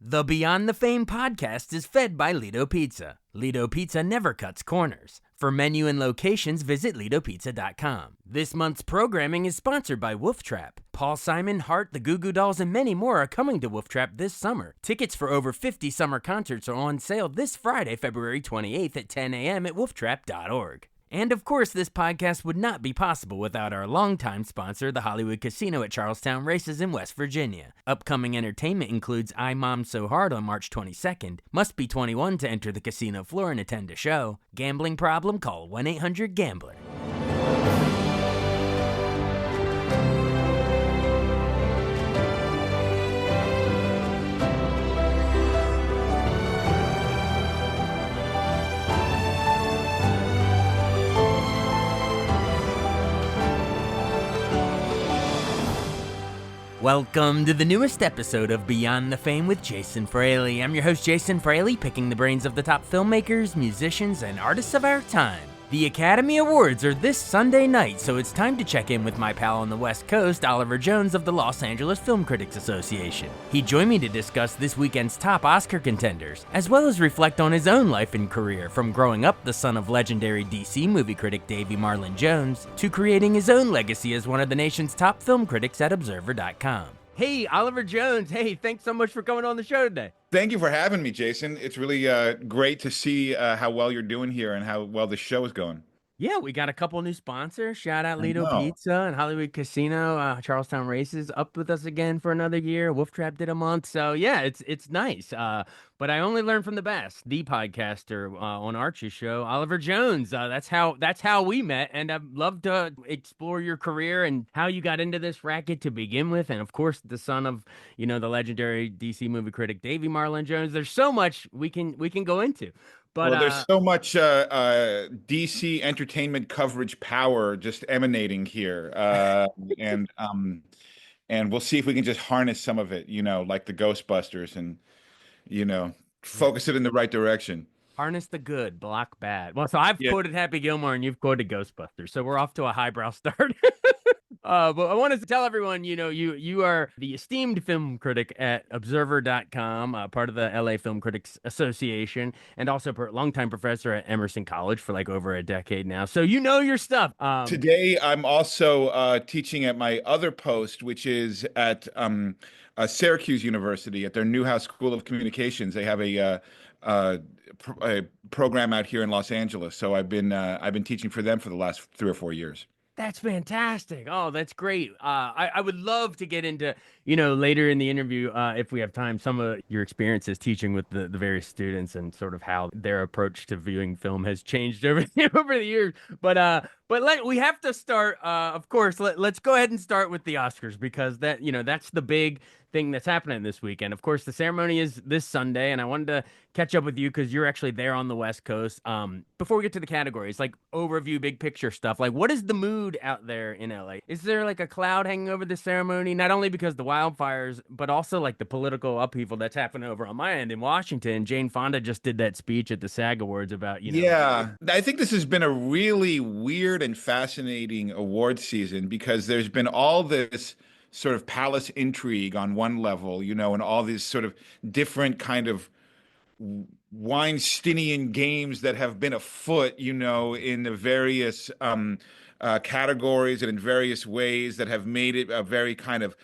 The Beyond the Fame podcast is fed by Lido Pizza. Lido Pizza never cuts corners. For menu and locations, visit LidoPizza.com. This month's programming is sponsored by Wolf Trap. Paul Simon, Heart, the Goo Goo Dolls, and many more are coming to Wolf Trap this summer. Tickets for over 50 summer concerts are on sale this Friday, February 28th at 10 a.m. at wolftrap.org. And of course, this podcast would not be possible without our longtime sponsor, the Hollywood Casino at Charlestown Races in West Virginia. Upcoming entertainment includes I Mom So Hard on March 22nd. Must be 21 to enter the casino floor and attend a show. Gambling problem? Call 1-800-GAMBLER. Welcome to the newest episode of Beyond the Fame with Jason Fraley. I'm your host, Jason Fraley, picking the brains of the top filmmakers, musicians, and artists of our time. The Academy Awards are this Sunday night, so it's time to check in with my pal on the West Coast, Oliver Jones of the Los Angeles Film Critics Association. He joined me to discuss this weekend's top Oscar contenders, as well as reflect on his own life and career, from growing up the son of legendary DC movie critic Davey Marlon Jones, to creating his own legacy as one of the nation's top film critics at Observer.com. Hey, Oliver Jones. Hey, thanks so much for coming on the show today. Thank you for having me, Jason. It's really great to see how well you're doing here and how well the show is going. Yeah, we got a couple new sponsors. Shout out I Lido know. Pizza and Hollywood Casino. Charlestown Races up with us again for another year. Wolf Trap did a month. So yeah, it's nice. But I only learn from the best. The podcaster on Archie's show, Oliver Jones. That's how we met. And I'd love to explore your career and how you got into this racket to begin with. And of course, the son of, the legendary DC movie critic Davey Marlon Jones. There's so much we can go into. But Well, there's so much DC entertainment coverage power just emanating here, and we'll see if we can just harness some of it, like the Ghostbusters, and focus it in the right direction. harness the good, block bad. Well, so I've Yeah. quoted Happy Gilmore and you've quoted Ghostbusters, so we're off to a highbrow start. But I wanted to tell everyone, you are the esteemed film critic at Observer.com, part of the LA Film Critics Association, and also longtime professor at Emerson College for like over a decade now. So you know your stuff. Today, I'm also teaching at my other post, which is at Syracuse University at their Newhouse School of Communications. They have a program out here in Los Angeles. So I've been teaching for them for the last 3 or 4 years. That's fantastic. Oh, that's great. I would love to get into, later in the interview, if we have time, some of your experiences teaching with the various students and sort of how their approach to viewing film has changed over the years. But we have to start, of course, let's go ahead and start with the Oscars, because that's the big thing that's happening this weekend. Of course, the ceremony is this Sunday, and I wanted to catch up with you because you're actually there on the West Coast. Before we get to the categories, like overview, big picture stuff, like what is the mood out there in LA? Is there like a cloud hanging over the ceremony? Not only because the wildfires, but also like the political upheaval that's happening over on my end in Washington. Jane Fonda just did that speech at the SAG Awards about, Yeah, I think this has been a really weird and fascinating award season because there's been all this sort of palace intrigue on one level, and all these sort of different kind of Weinsteinian games that have been afoot, in the various categories and in various ways that have made it a very kind of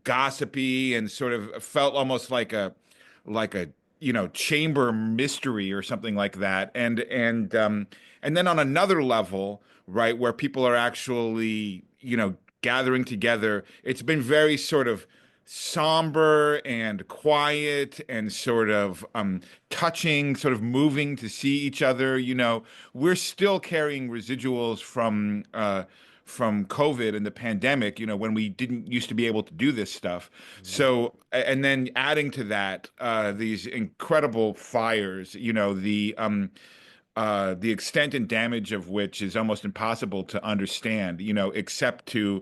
gossipy and sort of felt almost like a chamber mystery or something like that. And then on another level, right, where people are actually, gathering together, it's been very sort of somber and quiet and sort of touching, sort of moving to see each other. We're still carrying residuals from COVID and the pandemic, when we didn't used to be able to do this stuff. So, and then adding to that, these incredible fires, the extent and damage of which is almost impossible to understand, except to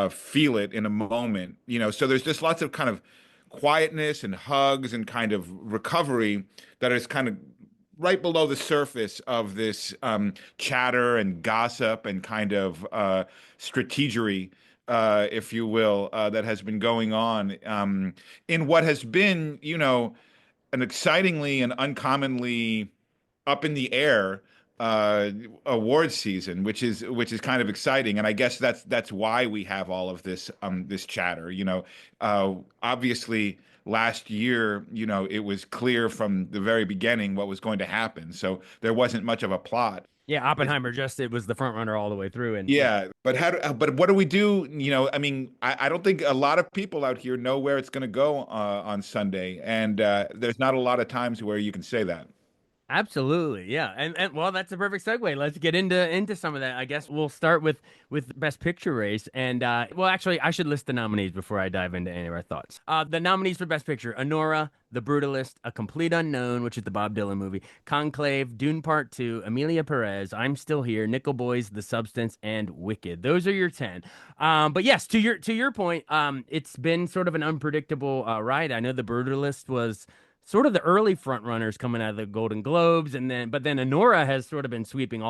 feel it in a moment, So there's just lots of kind of quietness and hugs and kind of recovery that is kind of right below the surface of this chatter and gossip and kind of strategery if you will, that has been going on in what has been, an excitingly and uncommonly up in the air uh award season, which is kind of exciting. And I guess that's why we have all of this chatter. Obviously last year, it was clear from the very beginning what was going to happen, so there wasn't much of a plot. Yeah, Oppenheimer just it was the front runner all the way through, and yeah. Yeah, but but what do we do? I mean, I don't think a lot of people out here know where it's going to go on Sunday, and there's not a lot of times where you can say that. Absolutely, yeah, and well, that's a perfect segue. Let's get into some of that. I guess we'll start with Best Picture race, and well, actually, I should list the nominees before I dive into any of our thoughts. The nominees for Best Picture: Anora, The Brutalist, A Complete Unknown, which is the Bob Dylan movie, Conclave, Dune Part Two, Amelia Perez, I'm Still Here, Nickel Boys, The Substance, and Wicked. Those are your 10. But yes, to your point, it's been sort of an unpredictable ride. I know The Brutalist was sort of the early front runners coming out of the Golden Globes, and then Anora has sort of been sweeping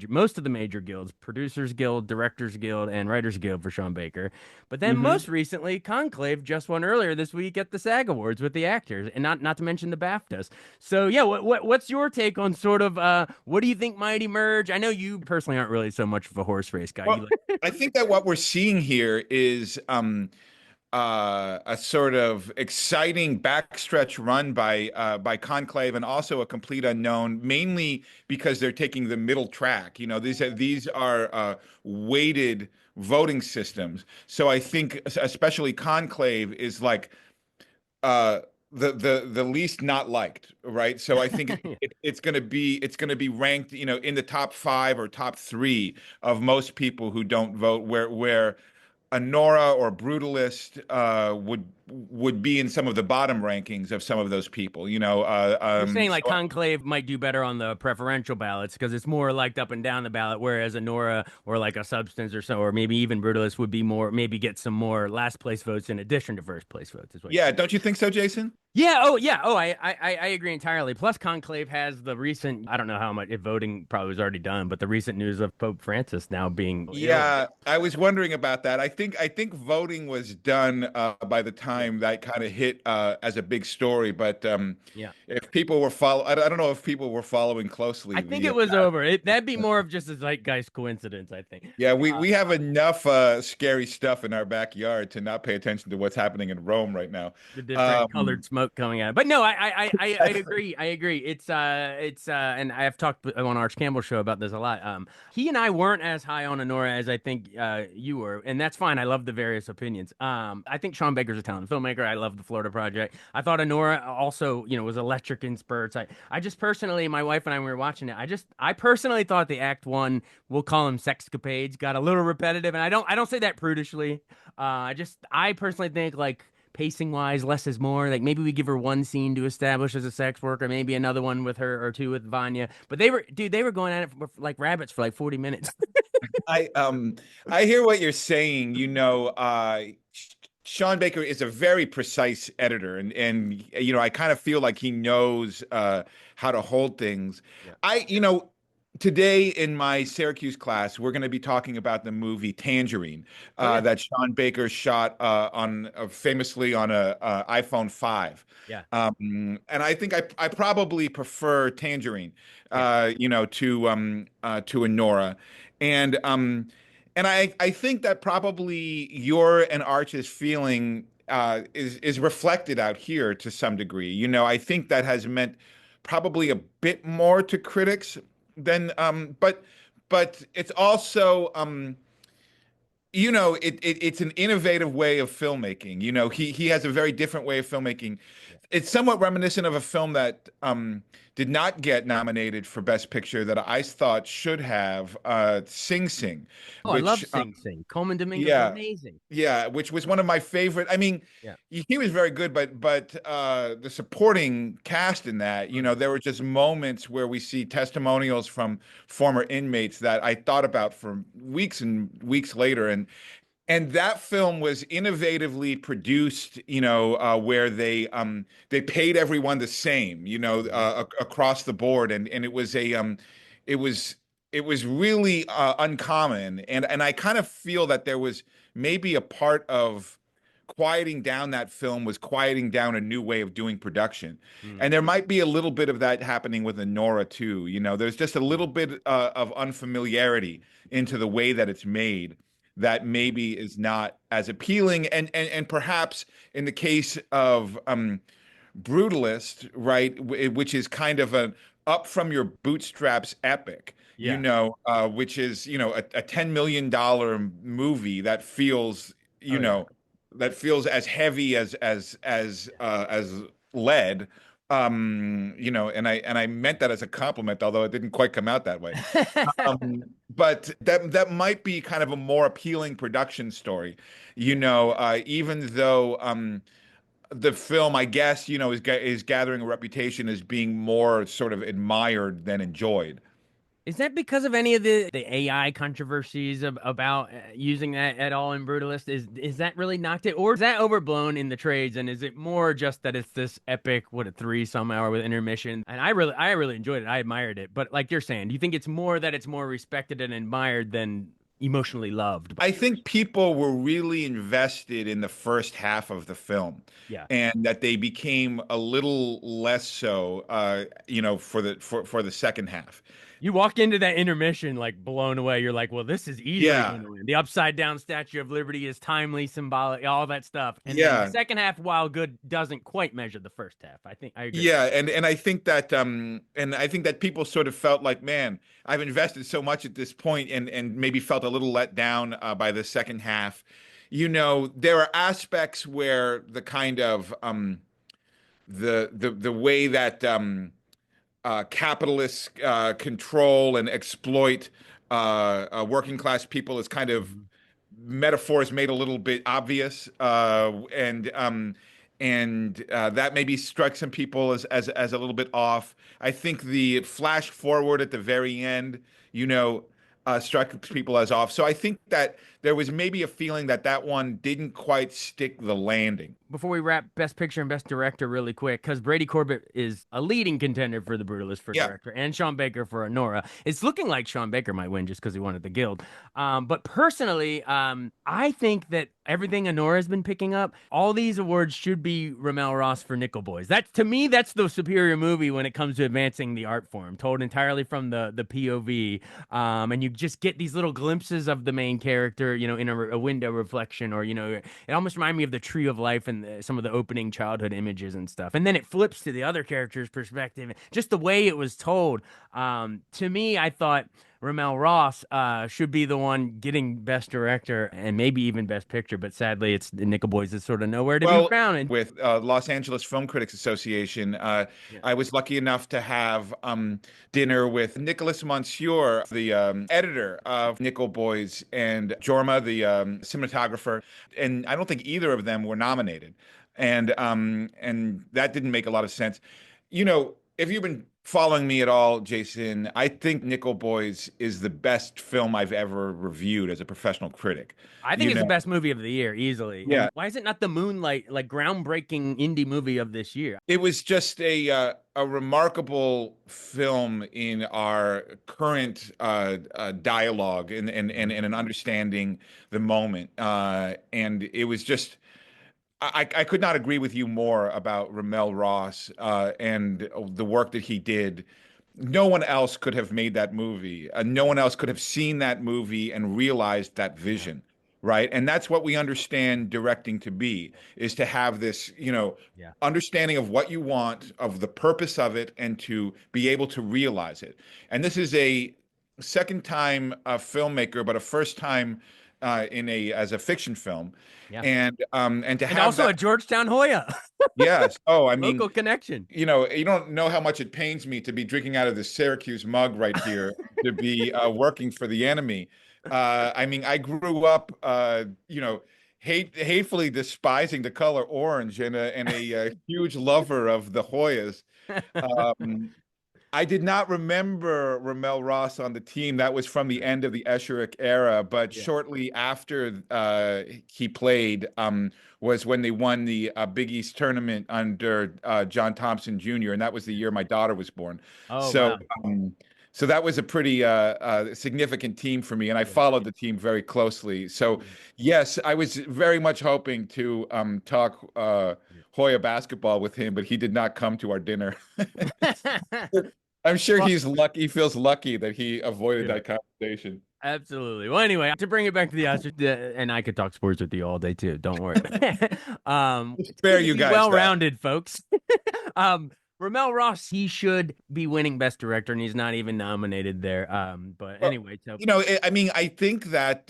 most of the major guilds: Producers Guild, Directors Guild, and Writers Guild for Sean Baker. But then Hmm. most recently, Conclave just won earlier this week at the SAG Awards with the actors, and not to mention the BAFTAs. So yeah, what's your take on sort of what do you think might emerge? I know you personally aren't really so much of a horse race guy. Well, I think that what we're seeing here is a sort of exciting backstretch run by Conclave, and also a complete unknown, mainly because they're taking the middle track. These are weighted voting systems. So I think especially Conclave is like uh the least not liked, right? So I think it's going to be ranked, in the top five or top three of most people who don't vote, where a Nora or Brutalist would be in some of the bottom rankings of some of those people. You're saying like So Conclave might do better on the preferential ballots because it's more liked up and down the ballot, whereas a Nora or like a Substance or so, or maybe even Brutalist would be more, maybe get some more last place votes in addition to first place votes, is what you're yeah, saying. don't you think so, Jason? Yeah. Oh, yeah. Oh, I agree entirely. Plus, Conclave has the recent, I don't know how much if voting probably was already done, but the recent news of Pope Francis now being ill. Yeah, I was wondering about that. I think voting was done by the Yeah. time that kind of hit as a big story. But Yeah. if people were I don't know if people were following I closely think the it was over. That'd be more of just a zeitgeist coincidence, I think. Yeah, we Uh, we have enough scary stuff in our backyard to not pay attention to what's happening in Rome right now. the different colored Um, smoke coming out. But no, I agree. I agree. It's and I have talked on Arch Campbell show about this a lot. He and I weren't as high on Honora as I think you were, and that's fine. I love the various opinions. I think Sean Baker's a talented filmmaker. I love the Florida Project. I thought Honora also, was electric in spurts. I just personally, my wife and I, when we were watching it, I personally thought the act one, we'll call him sexcapades, got a little repetitive, and I don't say that prudishly. I personally think like pacing wise, less is more. Like maybe we give her one scene to establish as a sex worker, maybe another one with her or two with Vanya. But they were going at it like rabbits for like 40 minutes. I hear what you're saying. Sean Baker is a very precise editor, and I kind of feel like he knows how to hold things. Yeah. Today in my Syracuse class, we're going to be talking about the movie Tangerine Oh yeah, that Sean Baker shot on famously on a iPhone 5. yeah, And I think I probably prefer Tangerine, yeah. to Anora. And I think that probably your and Arch's feeling is reflected out here to some degree. I think that has meant probably a bit more to critics than but it's also it's an innovative way of filmmaking. He has a very different way of filmmaking. Yeah. It's somewhat reminiscent of a film that did not get nominated for Best Picture that I thought should have, Sing Sing, Oh, I love which Sing Sing. Coleman Domingo's yeah, amazing. yeah, which was one of my favorite. I mean, Yeah. he was very good, but the supporting cast in that, Mhm. there were just moments where we see testimonials from former inmates that I thought about for weeks and weeks later, and that film was innovatively produced, where they paid everyone the same, Mhm. across the board, and it was it was really uncommon, and I kind of feel that there was maybe a part of quieting down that film was quieting down a new way of doing production. Mm, And there might be a little bit of that happening with Anora too. There's just a yeah. little bit of unfamiliarity into the way that it's made that maybe is not as appealing. And perhaps in the case of Brutalist, right, which is kind of an up from your bootstraps epic, Yeah. which is, a $10 million movie that feels, Oh yeah. as heavy as lead. And I meant that as a compliment, although it didn't quite come out that way. But that might be kind of a more appealing production story, even though the film, I guess, is gathering a reputation as being more sort of admired than enjoyed. Is that because of any of the AI controversies about using that at all in Brutalist? Is that really knocked it, or is that overblown in the trades? And is it more just that it's this epic, what, a 3 some hour with intermission? And I really enjoyed it. I admired it. But like you're saying, do you think it's more that it's more respected and admired than emotionally loved? I think people were really invested in the first half of the film, Yeah. and that they became a little less so, for the second half. You walk into that intermission like blown away. You're like, well, this is easily Yeah, going to win. The upside down Statue of Liberty is timely, symbolic, all that stuff. And then the yeah. second half, while good, doesn't quite measure the first half. I think I agree. Yeah, and I think that people sort of felt like, man, I've invested so much at this point, and maybe felt a little let down by the second half. There are aspects where the kind of the way that capitalists control and exploit working class people is kind of Mhm. metaphors made a little bit obvious, and that maybe struck some people as a little bit off. I think the flash forward at the very end, struck people as off. So I think that there was maybe a feeling that that one didn't quite stick the landing. Before we wrap Best Picture and Best Director really quick, because Brady Corbett is a leading contender for The Brutalist for Yeah. director, and Sean Baker for Anora. It's looking like Sean Baker might win just because he wanted the Guild. But personally, I think that everything Anora has been picking up, all these awards should be Ramel Ross for Nickel Boys. That, to me, that's the superior movie when it comes to advancing the art form, told entirely from the POV. And you just get these little glimpses of the main character, in a window reflection, or it almost reminded me of the Tree of Life and some of the opening childhood images and stuff. And then it flips to the other character's perspective. Just the way it was told. To me, I thought Ramel Ross should be the one getting Best Director and maybe even Best Picture. But sadly, it's the Nickel Boys is sort of nowhere to be Well, found. And with Los Angeles Film Critics Association, yeah. I was lucky enough to have dinner with Nicholas Monsieur, the editor of Nickel Boys, and Jorma, the cinematographer, and I don't think either of them were nominated, and that didn't make a lot of sense. If you've been following me at all, Jason, I think Nickel Boys is the best film I've ever reviewed as a professional critic. I think You it's the know, best movie of the year, easily. yeah, And why is it not the Moonlight, like groundbreaking indie movie of this year? it was just a remarkable film in our current dialogue, and an understanding the moment. And it was just, I could not agree with you more about Ramel Ross and the work that he did. No one else could have made that movie. No one else could have seen that movie and realized that Yeah. vision, right? And that's what we understand directing to be, is to have this, Yeah. understanding of what you want, of the purpose of it, and to be able to realize it. And this is a second time filmmaker, but a first time in a as a fiction film, Yeah. and to And have also that. a Georgetown Hoya, Yes. Oh, I mean, local connection. you don't know how much it pains me to be drinking out of the Syracuse mug right here, to be working for the enemy. I mean, I grew up, hatefully despising the color orange, and a huge lover of the Hoyas. Um, I did not remember Ramel Ross on the team. That was from the end of the Esherick era, but Yeah. shortly after he played, was when they won the Big East tournament under John Thompson Jr., and that was the year my daughter was born. Oh, So, wow. um, So that was a pretty significant team for me, and I Yeah. followed the team very closely. So yes, I was very much hoping to talk Hoya basketball with him, but he did not come to our dinner. I'm sure Well, he's lucky. He feels lucky that he avoided yeah. that conversation. Absolutely. Well, anyway, to bring it back to the Oscars, and I could talk sports with you all day too. Don't worry. Spare you Be guys that. well-rounded, folks. um, Ramel Ross, he should be winning Best Director, and he's not even nominated there. But Well, anyway, so I mean, I think that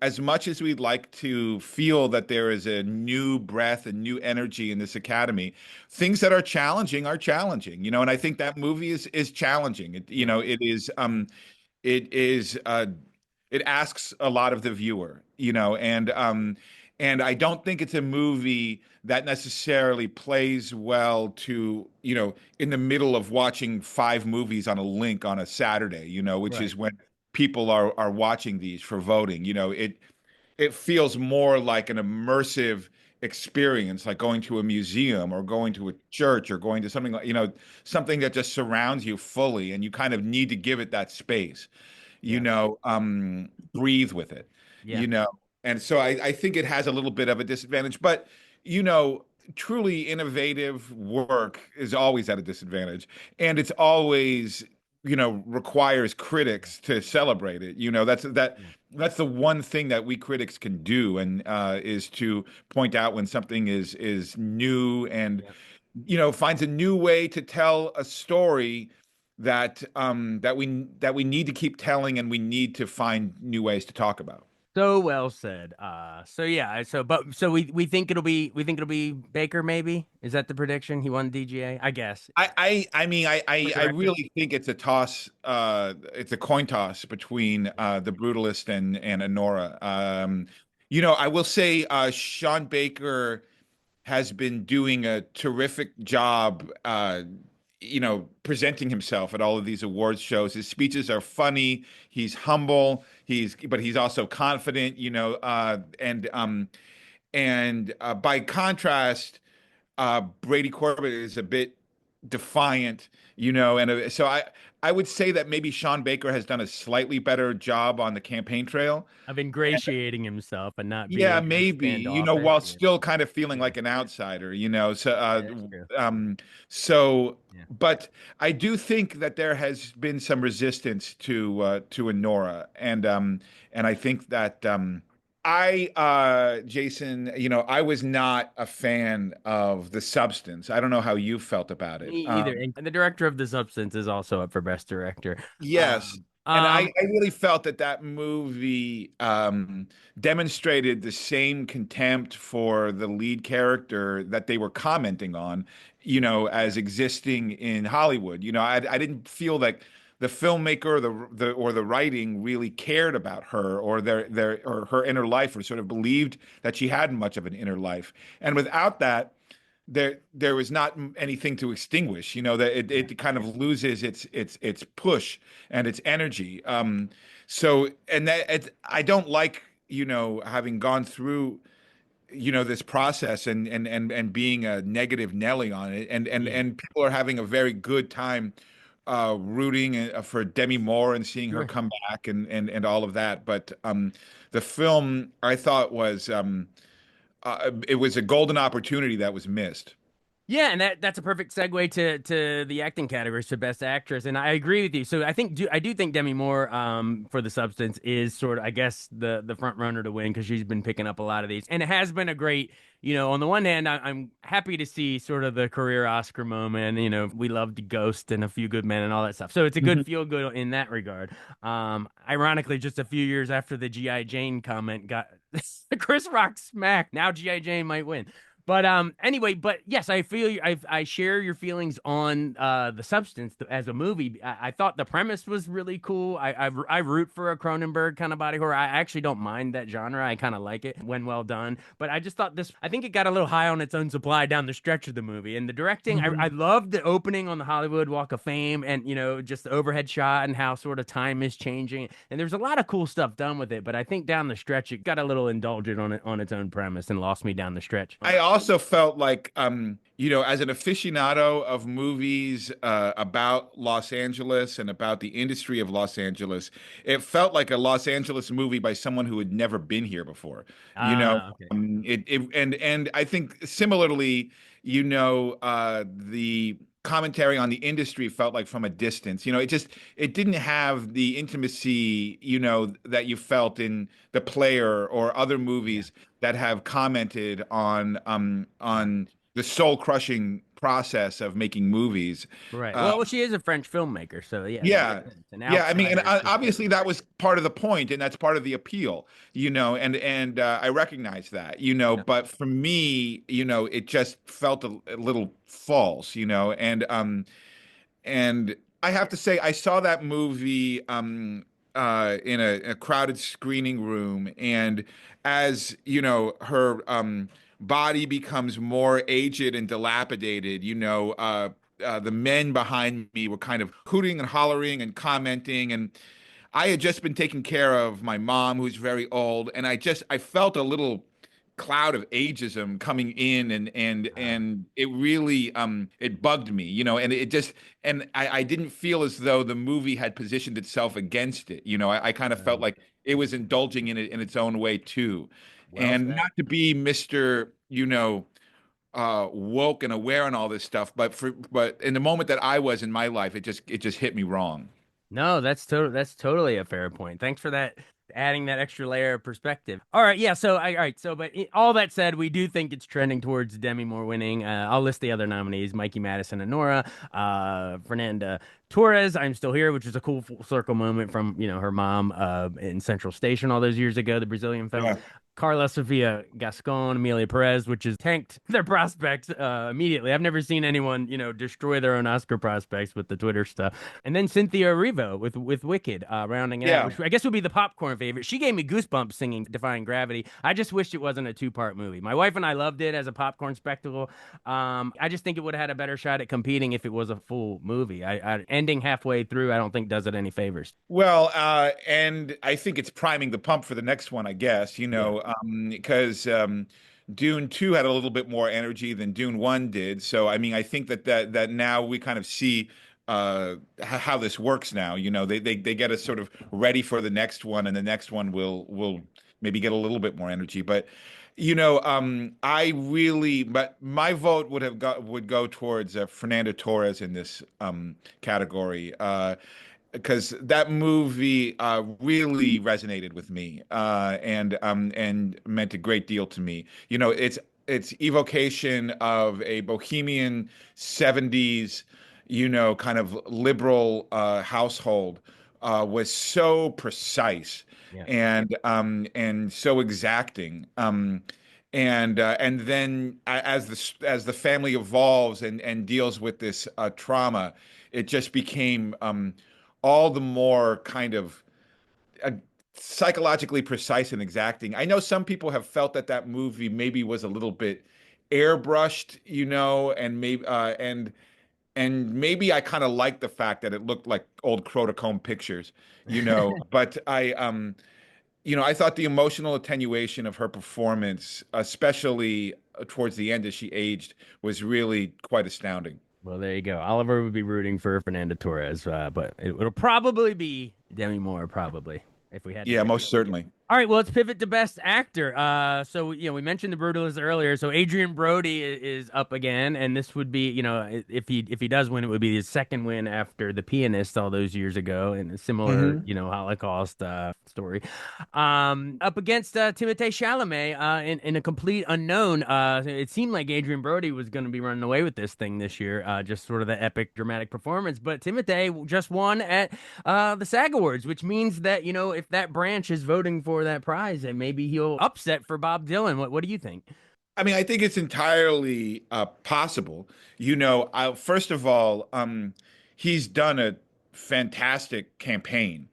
as much as we'd like to feel that there is a new breath and new energy in this academy, things that are challenging, and I think that movie is challenging. yeah, It is it asks a lot of the viewer, and I don't think it's a movie that necessarily plays well to, in the middle of watching five movies on a link on a Saturday, which right. is when people are watching these for voting. It feels more like an immersive experience, like going to a museum or going to a church or going to something like, something that just surrounds you fully, and you kind of need to give it that space, Yeah, breathe with it, yeah, you know. And so I think it has a little bit of a disadvantage, but you know, truly innovative work is always at a disadvantage, and it's always, requires critics to celebrate it. yeah, That's the one thing that we critics can do, and is to point out when something is new and yeah. finds a new way to tell a story that we need to keep telling, and we need to find new ways to talk about. So well said. So yeah, so we think it'll be Baker maybe. Is that the prediction? He won DGA, I guess. I mean, For I director. really think it's a toss. It's a coin toss between Yeah. The Brutalist and Anora. I will say Sean Baker has been doing a terrific job, presenting himself at all of these awards shows. His speeches are funny. He's humble. But he's also confident, and by contrast, Brady Corbett is a bit defiant, and so I would say that maybe Sean Baker has done a slightly better job on the campaign trail. Of ingratiating himself and not Yeah, being as maybe, standoffish. while Yeah, still kind of feeling yeah, like an outsider, so yeah, that's true. um so Yeah. but I do think that there has been some resistance to Anora, and I think that Jason, I was not a fan of The Substance. I don't know how you felt about Me it. either. And the director of The Substance is also up for Best Director. Yes. Um, And um, I really felt that that movie demonstrated the same contempt for the lead character that they were commenting on, yeah, as existing in Hollywood. I didn't feel like the filmmaker or the writing really cared about her or their or her inner life, or sort of believed that she had much of an inner life. And without that, there was not anything to extinguish, that yeah, it kind of loses its push and its energy. So, and I don't like, having gone through, this process, and being a negative Nelly on it, yeah. and people are having a very good time rooting for Demi Moore and seeing her Sure. come back, and all of that. But the film, I thought, was it was a golden opportunity that was missed. Yeah, and that's a perfect segue to the acting categories to Best Actress, and I agree with you. So I do think Demi Moore, for The Substance, is sort of, I guess, the front runner to win because she's been picking up a lot of these, and it has been a great. On the one hand, I'm happy to see sort of the career Oscar moment. We loved Ghost and A Few Good Men and all that stuff, so it's a good Mhm. feel good in that regard. Ironically, just a few years after the GI Jane comment got Chris Rock smacked, now GI Jane might win. But anyway, but yes, I feel I share your feelings on The Substance as a movie. I thought the premise was really cool. I root for a Cronenberg kind of body horror. I actually don't mind that genre. I kind of like it when well done. But I just thought this. I think it got a little high on its own supply down the stretch of the movie. And the directing, I Mhm. loved the opening on the Hollywood Walk of Fame, and just the overhead shot and how sort of time is changing. And there's a lot of cool stuff done with it. But I think down the stretch, it got a little indulgent on its own premise and lost me down the stretch. I also felt like, as an aficionado of movies about Los Angeles and about the industry of Los Angeles, it felt like a Los Angeles movie by someone who had never been here before. You know, Ah, okay. and I think similarly, the commentary on the industry felt like from a distance. It didn't have the intimacy, that you felt in The Player or other Yeah. movies that have commented on the soul-crushing process of making movies. Right. Uh, Well, she is a French filmmaker, so yeah, that makes yeah. sense. An Yeah, I mean, and outsider's obviously perspective. that was part of the point, and that's part of the appeal, and I recognize that, Yeah. but for me, it just felt a little false, and I have to say, I saw that movie in a crowded screening room, and as her body becomes more aged and dilapidated, the men behind me were kind of hooting and hollering and commenting, and I had just been taking care of my mom, who's very old, and I felt a little cloud of ageism coming in, and it really it bugged me, and it just and I didn't feel as though the movie had positioned itself against it. I kind of felt Um, like it was indulging in it in its own way too. well And said. not to be Mr. Woke and aware and all this stuff, but in the moment that I was in my life, it just hit me wrong. No, that's totally a fair point. Thanks for that, adding that extra layer of perspective. All right, yeah. All right. So, but all that said, we do think it's trending towards Demi Moore winning. I'll list the other nominees: Mikey Madison and Nora, Fernanda Torres. I'm Still Here, which is a cool full circle moment from her mom in Central Station all those years ago, the Brazilian film. Yeah. Carla Sofia Gascon, Amelia Perez, which has tanked their prospects immediately. I've never seen anyone, destroy their own Oscar prospects with the Twitter stuff. And then Cynthia Erivo with Wicked, rounding it out, Yeah. which I guess would be the popcorn favorite. She gave me goosebumps singing Defying Gravity. I just wished it wasn't a two-part movie. My wife and I loved it as a popcorn spectacle. I just think it would have had a better shot at competing if it was a full movie. Ending halfway through, I don't think does it any favors. Well, and I think it's priming the pump for the next one, I guess, Yeah. because Dune 2 had a little bit more energy than Dune 1 did. So, I mean, I think that now we kind of see how this works now. They get us sort of ready for the next one, and the next one will maybe get a little bit more energy. But but my vote would go towards Fernando Torres in this category. Because that movie really resonated with me and meant a great deal to me. It's evocation of a bohemian '70s, kind of liberal household was so precise Yeah. and so exacting. And then as the family evolves and deals with this trauma, it just became all the more kind of uh, psychologically precise and exacting. I know some people have felt that movie maybe was a little bit airbrushed, and maybe I kind of like the fact that it looked like old Kodachrome pictures, But I thought the emotional attenuation of her performance, especially towards the end as she aged, was really quite astounding. Well, there you go. Oliver would be rooting for Fernando Torres, but it'll probably be Demi Moore, probably, if we had to Yeah, guess. most certainly. All right, well, let's pivot to Best Actor. So we mentioned The Brutalist earlier. So Adrian Brody is up again, and this would be, if he does win, it would be his second win after The Pianist all those years ago, in a similar, Hmm. Holocaust story. Up against Timothée Chalamet in a complete unknown. It seemed like Adrian Brody was going to be running away with this thing this year, just sort of the epic dramatic performance. But Timothée just won at the SAG Awards, which means that if that branch is voting for that prize, and maybe he'll upset for Bob Dylan. What do you think? I mean, I think it's entirely possible. First of all, he's done a fantastic campaign.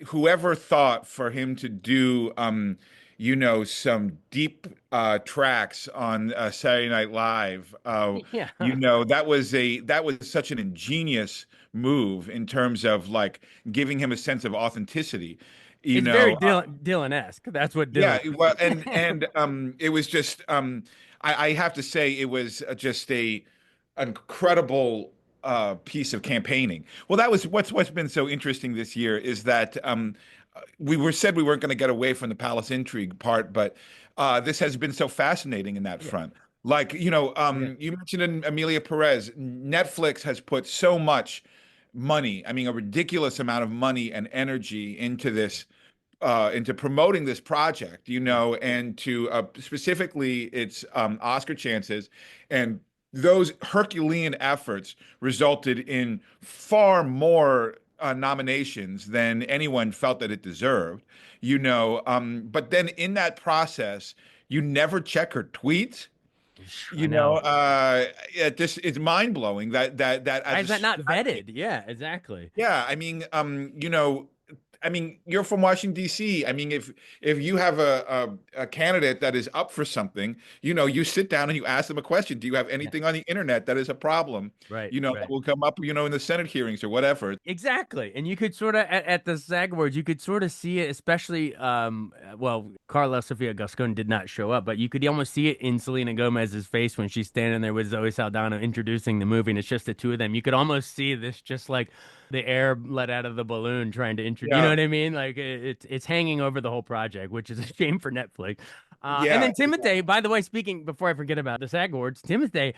Whoever thought for him to do, some deep tracks on Saturday Night Live. Yeah. That was such an ingenious move in terms of like giving him a sense of authenticity. you It's very know. Dylan-esque. That's what Yeah, Dylan. well, and it was just I have to say it was just a incredible piece of campaigning. Well, that was what's been so interesting this year is that we were said we weren't going to get away from the palace intrigue part, but this has been so fascinating in that Yeah. front. Like, Yeah. you mentioned Amelia Perez. Netflix has put so much money, I mean, a ridiculous amount of money and energy into promoting this project, Yeah. and to specifically its Oscar chances. And those Herculean efforts resulted in far more nominations than anyone felt that it deserved, But then in that process, you never check her tweets. I know. It's mind blowing that Why as a is that not strategy. vetted? Yeah, exactly. Yeah, I mean, you're from Washington, D.C. I mean, if you have a candidate that is up for something, you sit down and you ask them a question. Do you have Yeah. anything on the internet that is a problem? Right. That Right. will come up, in the Senate hearings or whatever. Exactly. And you could sort of at the SAG Awards, you could sort of see it, especially well, Carla Sofia Gascon did not show up, but you could almost see it in Selena Gomez's face when she's standing there with Zoe Saldana introducing the movie, and it's just the two of them. You could almost see this just like the air let out of the balloon trying to introduce, you know Yeah, what I mean? Like it's hanging over the whole project, which is a shame for Netflix. And yeah. then Timothée, by the way, speaking before I forget about the SAG Awards, Timothée,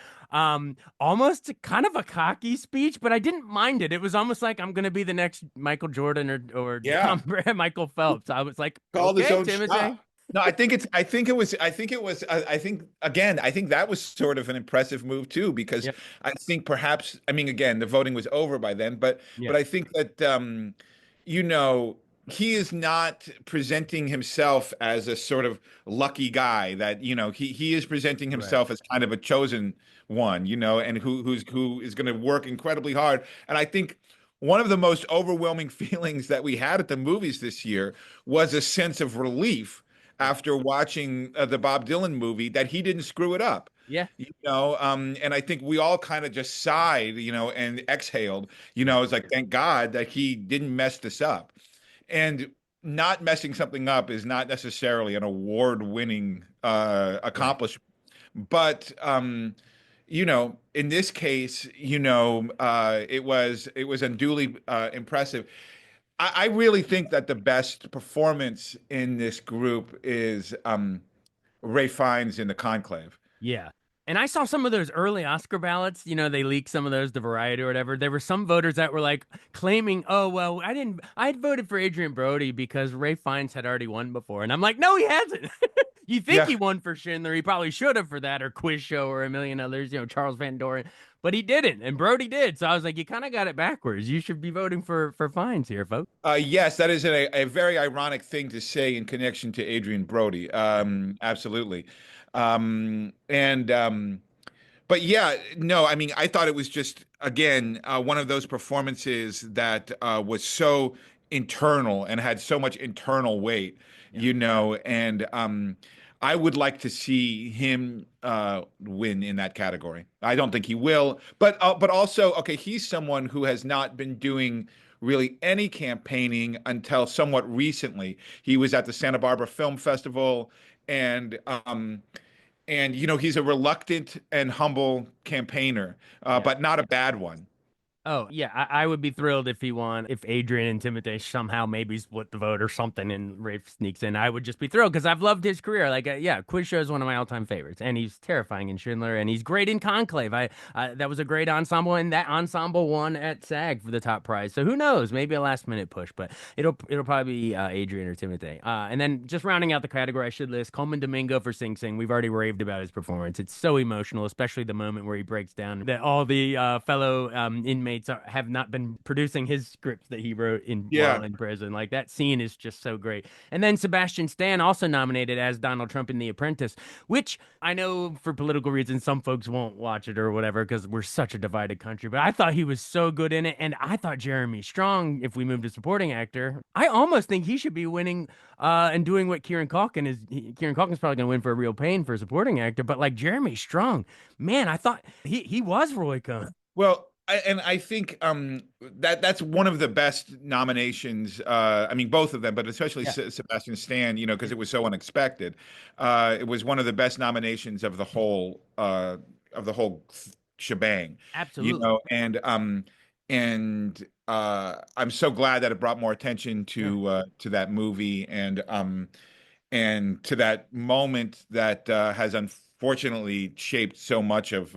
almost kind of a cocky speech, but I didn't mind it. It was almost like I'm gonna be the next Michael Jordan or Yeah. Michael Phelps. I was like, Called his okay, own Timothée. shot. No, I think again, I think that was sort of an impressive move too, because Yeah, I think perhaps, I mean, again, the voting was over by then, but yeah, I think that, you know, he is not presenting himself as a sort of lucky guy that, he is presenting right. himself as kind of a chosen one, and who is going to work incredibly hard. And I think one of the most overwhelming feelings that we had at the movies this year was a sense of relief Yeah, after watching the Bob Dylan movie that he didn't screw it up. yeah, And I think we all kind of just sighed, and exhaled. yeah, It's like, thank God that he didn't mess this up. And not messing something up is not necessarily an award-winning right. accomplishment. But in this case, it was unduly impressive. I really think that the best performance in this group is Ray Fiennes in The Conclave. Yeah. And I saw some of those early Oscar ballots. They leaked some of those to Variety or whatever. There were some voters that were like claiming, oh, well, I had voted for Adrian Brody because Ray Fiennes had already won before. And I'm like, no, he hasn't. You think Yeah, he won for Schindler. He probably should have for that or Quiz Show or a million others, Charles Van Doren. But he didn't. And Brody did. So I was like, you kind of got it backwards. You should be voting for Fiennes here, folks. yes, that is a very ironic thing to say in connection to Adrian Brody. Absolutely. And But yeah, no, I mean, I thought it was just, again, one of those performances that was so internal and had so much internal weight, Yeah. and I would like to see him win in that category. I don't think he will, but also, okay, he's someone who has not been doing really any campaigning until somewhat recently. He was at the Santa Barbara Film Festival, and he's a reluctant and humble campaigner, Yeah. but not a bad one. Oh, yeah, I would be thrilled if he won, if Adrian and Timothée somehow maybe split the vote or something and Rafe sneaks in. I would just be thrilled because I've loved his career. Like, yeah, Quiz Show is one of my all-time favorites, and he's terrifying in Schindler, and he's great in Conclave. That was a great ensemble, and that ensemble won at SAG for the top prize. So who knows? Maybe a last-minute push, but it'll probably be Adrian or Timothée. And then just rounding out the category, I should list Coleman Domingo for Sing Sing. We've already raved about his performance. It's so emotional, especially the moment where he breaks down that all the fellow inmates have not been producing his scripts that he wrote while Yeah. in prison. Like that scene is just so great. And then Sebastian Stan also nominated as Donald Trump in The Apprentice, which I know for political reasons some folks won't watch it or whatever because we're such a divided country. But I thought he was so good in it, and I thought Jeremy Strong, if we move to supporting actor, I almost think he should be winning and doing what Kieran Culkin is. Kieran Culkin's probably going to win for a Real Pain for supporting actor, but like Jeremy Strong, man, I thought he was Roy Cohn. Well, And I think that's one of the best nominations. I mean, both of them, but especially Yeah, Sebastian Stan, you know, because it- it was so unexpected. It was one of the best nominations of the whole shebang, you absolutely. know. And I'm so glad that it brought more attention Yeah. to that movie and to that moment that has unfortunately shaped so much of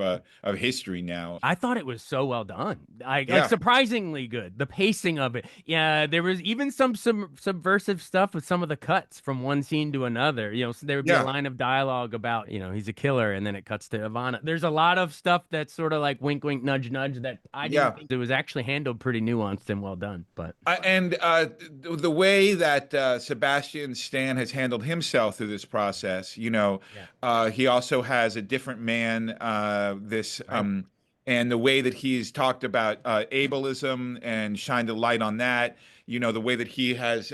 history now. I thought it was so well done. Like Yeah. surprisingly good. The pacing of it. Yeah, there was even some subversive stuff with some of the cuts from one scene to another. You know, so there would be a Yeah. line of dialogue about, he's a killer, and then it cuts to Ivana. There's a lot of stuff that's sort of like wink, wink, nudge, nudge that I didn't Yeah. think it was actually handled pretty nuanced and well done. But The way that Sebastian Stan has handled himself through this process, you know, yeah, he also has a different man. right. And the way that he's talked about ableism and shined a light on that, you know, the way that he has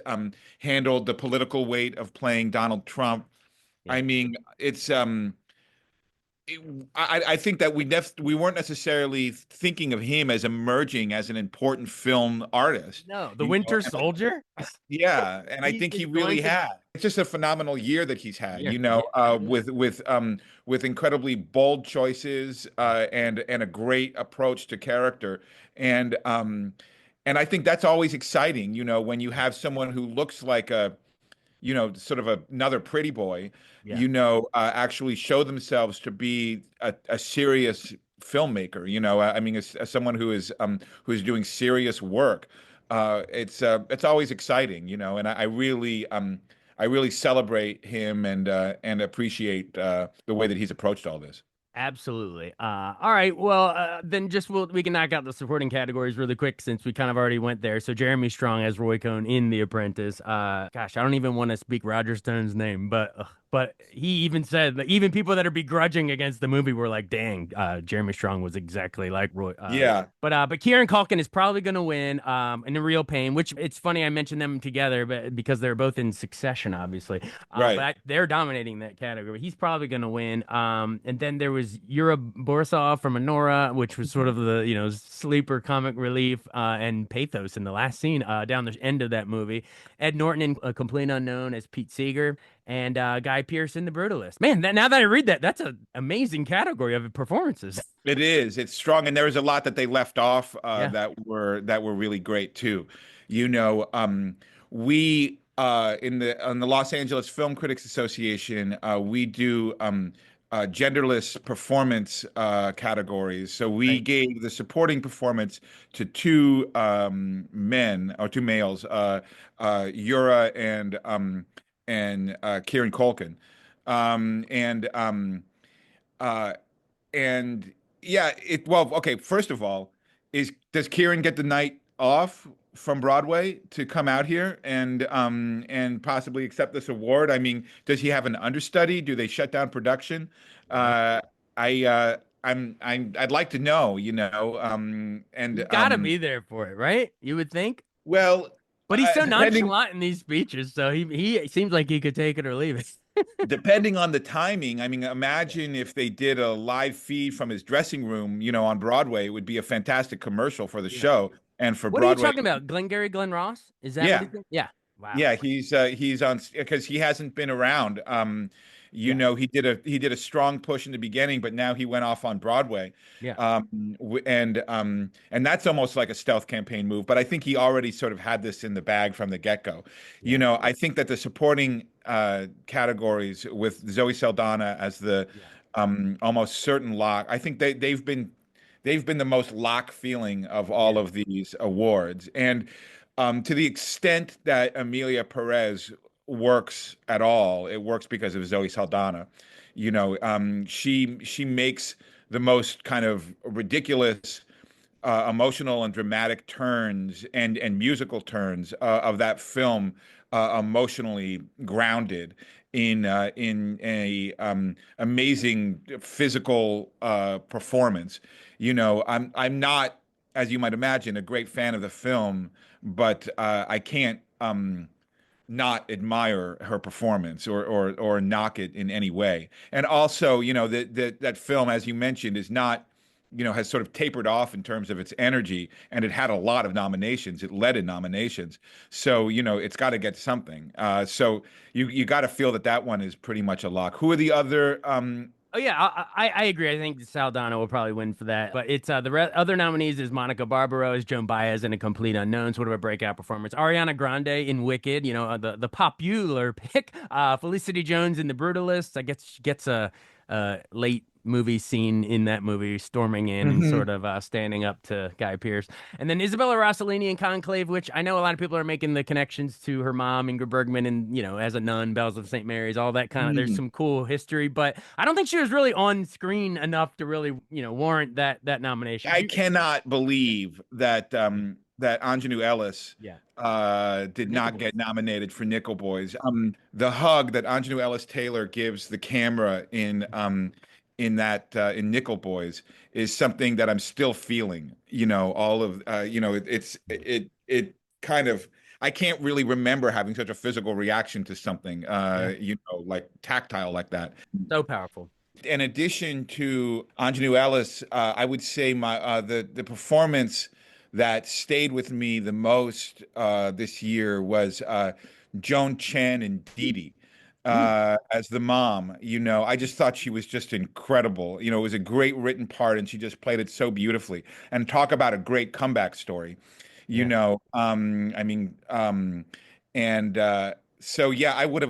handled the political weight of playing Donald Trump. Yeah. I mean, I think that we weren't necessarily thinking of him as emerging as an important film artist, No, the you know. Winter Soldier. Yeah, and I He think he is going really to. had. It's just a phenomenal year that he's had, Yeah, you yeah, know, with incredibly bold choices yeah. and a great approach to character, and um and I think that's always exciting, you know, when you have someone who looks like a you know, sort of another pretty boy, Yeah. you know, actually show themselves to be a serious filmmaker. You know, I mean, as someone who is doing serious work, it's always exciting, you know, and I really celebrate him and appreciate the way that he's approached all this. Absolutely. All right. Well, then we can knock out the supporting categories really quick since we kind of already went there. So Jeremy Strong as Roy Cohn in The Apprentice. Gosh, I don't even want to speak Roger Stone's name, but he even said that even people that are begrudging against the movie were like, "Dang, Jeremy Strong was exactly like Roy." Yeah, But Kieran Culkin is probably going to win. In The Real Pain, which it's funny I mentioned them together, but because they're both in succession, obviously. right. They're dominating that category. He's probably going to win. And then there was Yura Borisov from Anora, which was sort of the sleeper comic relief and pathos in the last scene down the end of that movie. Ed Norton in A Complete Unknown as Pete Seeger, and Guy Pearce in The Brutalist. Man, now that I read that, that's an amazing category of performances. It is. It's strong, and there was a lot that they left off Yeah, that were really great too. You know, we in the Los Angeles Film Critics Association, we do genderless performance categories. So we right. gave the supporting performance to two men or two males, Yura and Kieran Culkin, um, and um, uh, and yeah, okay. First of all, is does Kieran get the night off from Broadway to come out here and possibly accept this award? I mean, does he have an understudy? Do they shut down production? Right. Uh, I'd like to know, you know, He's got to be there for it, right? You would think. well, But he's so depending nonchalant in these speeches, so he seems like he could take it or leave it. depending on the timing, I mean, imagine if they did a live feed from his dressing room, you know, on Broadway, it would be a fantastic commercial for the Yeah. show and for What are you Broadway. talking about? Glengarry Glen Ross? Is that what Yeah. he's doing? Yeah. Wow. Yeah, he's on because he hasn't been around. You Yeah. know, he did a strong push in the beginning, but now he went off on Broadway, Yeah. and that's almost like a stealth campaign move. But I think he already sort of had this in the bag from the get-go. You Yeah. know, I think that the supporting categories with Zoe Saldana as the Yeah. almost certain lock, I think they've been the most lock feeling of all Yeah. of these awards. And to the extent that Amelia Perez works at all, it works because of Zoe Saldana. You know, she makes the most kind of ridiculous, emotional and dramatic turns and musical turns of that film, emotionally grounded in a amazing physical performance. You know, I'm not, as you might imagine, a great fan of the film, but I can't not admire her performance or knock it in any way. And also, you know, that film, as you mentioned, is not has sort of tapered off in terms of its energy, and it had a lot of nominations. It led in nominations, so it's got to get something. So you got to feel that one is pretty much a lock. Who are the other? Oh yeah, I agree. I think Saldana will probably win for that. But it's other nominees is Monica Barbaro as Joan Baez in A Complete Unknown, sort of a breakout performance. Ariana Grande in Wicked, the popular pick. Felicity Jones in The Brutalists. I guess she gets a late movie scene in that movie, storming in and Mhm. sort of standing up to Guy Pearce. And then Isabella Rossellini in Conclave, which I know a lot of people are making the connections to her mom, Ingrid Bergman, and, as a nun, Bells of St. Mary's, all that kind of, there's Mm. some cool history, but I don't think she was really on screen enough to really, warrant that nomination. I cannot believe that Anjanou Ellis Yeah. did Nickel not Boys. get nominated for Nickel Boys. The hug that Anjanou Ellis Taylor gives the camera in Nickel Boys is something that I'm still feeling. All of it kind of, I can't really remember having such a physical reaction to something Yeah. like tactile like that. So powerful. In addition to Anjanou Ellis, I would say the performance that stayed with me the most this year was Joan Chen and Dee Dee Mm. as the mom. I just thought she was just incredible. It was a great written part, and she just played it so beautifully. And talk about a great comeback story. Yeah. I mean, and so yeah, I would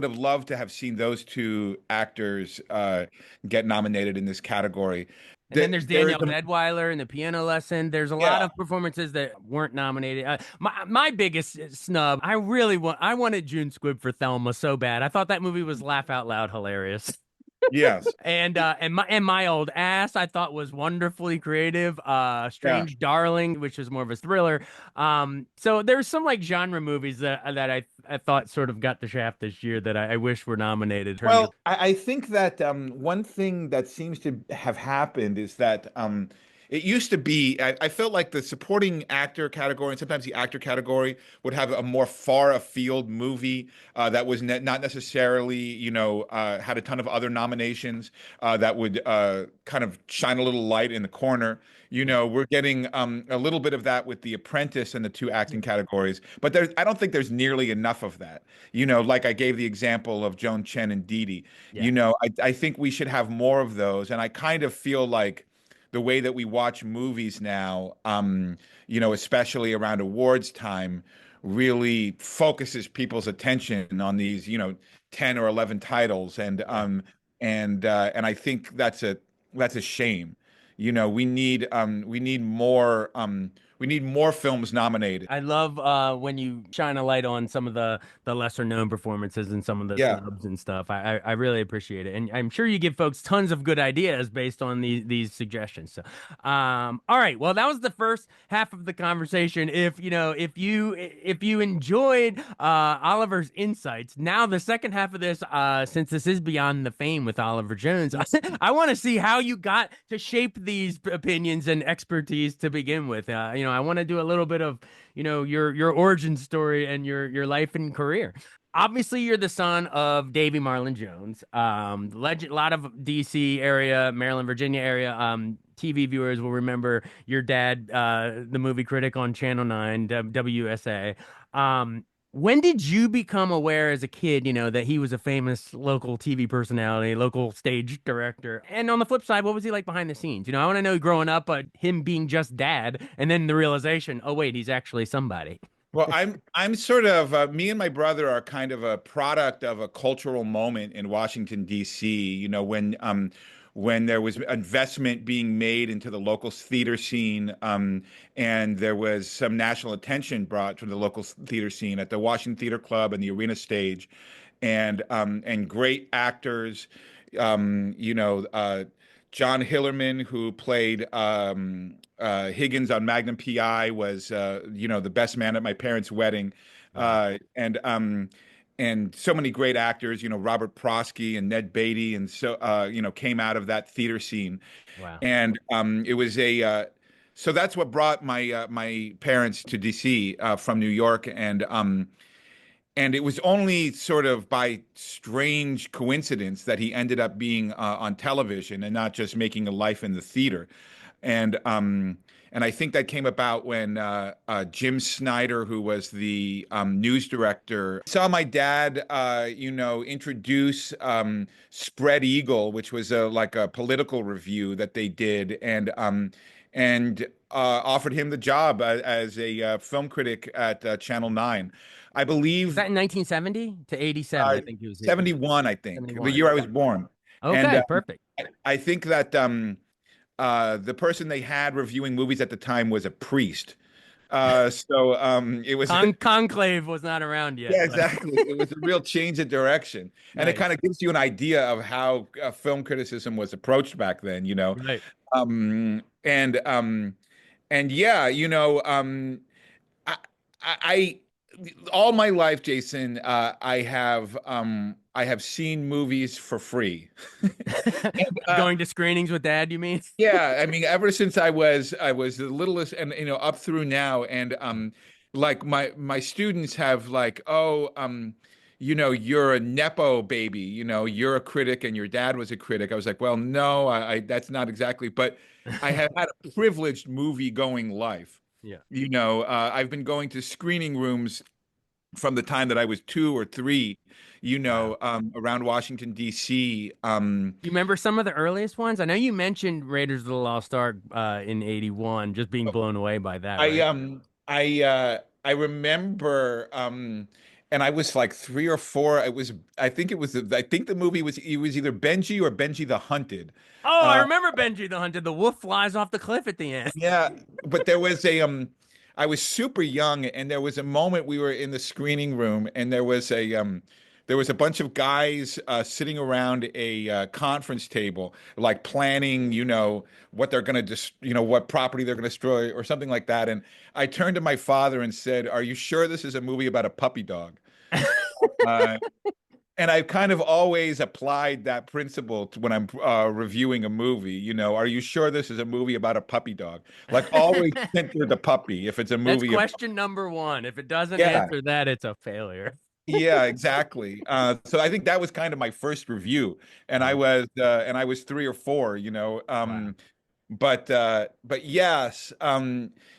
have loved to have seen those two actors get nominated in this category. And then there's There is Danielle a Deadweiler in The Piano Lesson. There's a lot Yeah. of performances that weren't nominated. My biggest snub, I wanted June Squibb for Thelma so bad. I thought that movie was laugh out loud hilarious. Yes. And my old ass I thought was wonderfully creative. Yeah. Strange Darling, which was more of a thriller. So there's some like genre movies that I thought sort of got the shaft this year that I wish were nominated. Well, I think that one thing that seems to have happened is that it used to be, I felt like the supporting actor category and sometimes the actor category would have a more far afield movie that was not necessarily, had a ton of other nominations that would kind of shine a little light in the corner. We're getting a little bit of that with The Apprentice and the two acting categories, but I don't think there's nearly enough of that. Like I gave the example of Joan Chen and Dee Dee. Yeah. I think we should have more of those. And I kind of feel like the way that we watch movies now, especially around awards time, really focuses people's attention on these, 10 or 11 titles. Yeah. And I think that's a shame. We need more films nominated. I love when you shine a light on some of the lesser known performances and some of the Yeah. snubs and stuff. I really appreciate it, and I'm sure you give folks tons of good ideas based on these suggestions. So, all right, well, that was the first half of the conversation. If you enjoyed Oliver's insights, now the second half of this, since this is Beyond the Fame with Oliver Jones, I want to see how you got to shape these opinions and expertise to begin with. I want to do a little bit of, your origin story and your life and career. Obviously, you're the son of Davy Marlon Jones, legend, a lot of DC area, Maryland, Virginia area. TV viewers will remember your dad, the movie critic on Channel 9, WSA. When did you become aware as a kid, that he was a famous local TV personality, local stage director? And on the flip side, what was he like behind the scenes? I want to know growing up, him being just dad, and then the realization, oh wait, he's actually somebody. Well, I'm sort of me and my brother are kind of a product of a cultural moment in Washington, D.C. When there was investment being made into the local theater scene, and there was some national attention brought to the local theater scene at the Washington Theater Club and the Arena Stage, and great actors, um, you know, uh, John Hillerman, who played Higgins on Magnum PI, was the best man at my parents' wedding, Wow. and so many great actors, Robert Prosky and Ned Beatty, and so came out of that theater scene, Wow. and it was so that's what brought my parents to DC from New York, and it was only sort of by strange coincidence that he ended up being on television and not just making a life in the theater. And I think that came about when Jim Snyder, who was the news director, saw my dad, introduce Spread Eagle, which was like a political review that they did, and offered him the job as a film critic at Channel 9. I Was believe that in 1970 to 87? I think he was here. 71, I think, the 71. year I was born. And Okay, perfect. I think that the person they had reviewing movies at the time was a priest. It was, Conclave was not around yet, yeah, but exactly. It was a real change of direction. And it nice. kind of gives you an idea of how film criticism was approached back then, you know. Right. Um, and yeah, I, I all my life, Jason, I have seen movies for free. And, Going to screenings with dad, you mean? yeah, I mean, ever since I was the littlest, and up through now, and like my students have like, oh, you're a nepo baby, you're a critic, and your dad was a critic. I was like, well, no, I that's not exactly, but I have had a privileged movie going life. Yeah. I've been going to screening rooms from the time that I was 2 or 3, Wow. around Washington, D.C. You remember some of the earliest ones? I know you mentioned Raiders of the Lost Ark in 81, just being blown away by that, I right? I remember and I was like 3 or 4. I think the movie was, it was either Benji or Benji the Hunted. Oh, I Uh remember Benji the Hunter. The wolf flies off the cliff at the end. yeah, but I was super young, and there was a moment we were in the screening room, and there was a bunch of guys sitting around a conference table, like planning, what they're going to just, what property they're going to destroy or something like that. And I turned to my father and said, "Are you sure this is a movie about a puppy dog?" Uh, and I've kind of always applied that principle to when I'm reviewing a movie. Are you sure this is a movie about a puppy dog? Like, always center the puppy if it's a That's movie about. question number one. If it doesn't Yeah. answer that, it's a failure. Yeah, exactly. So I think that was kind of my first review, and Nice. I was 3 or 4, Wow. but yes,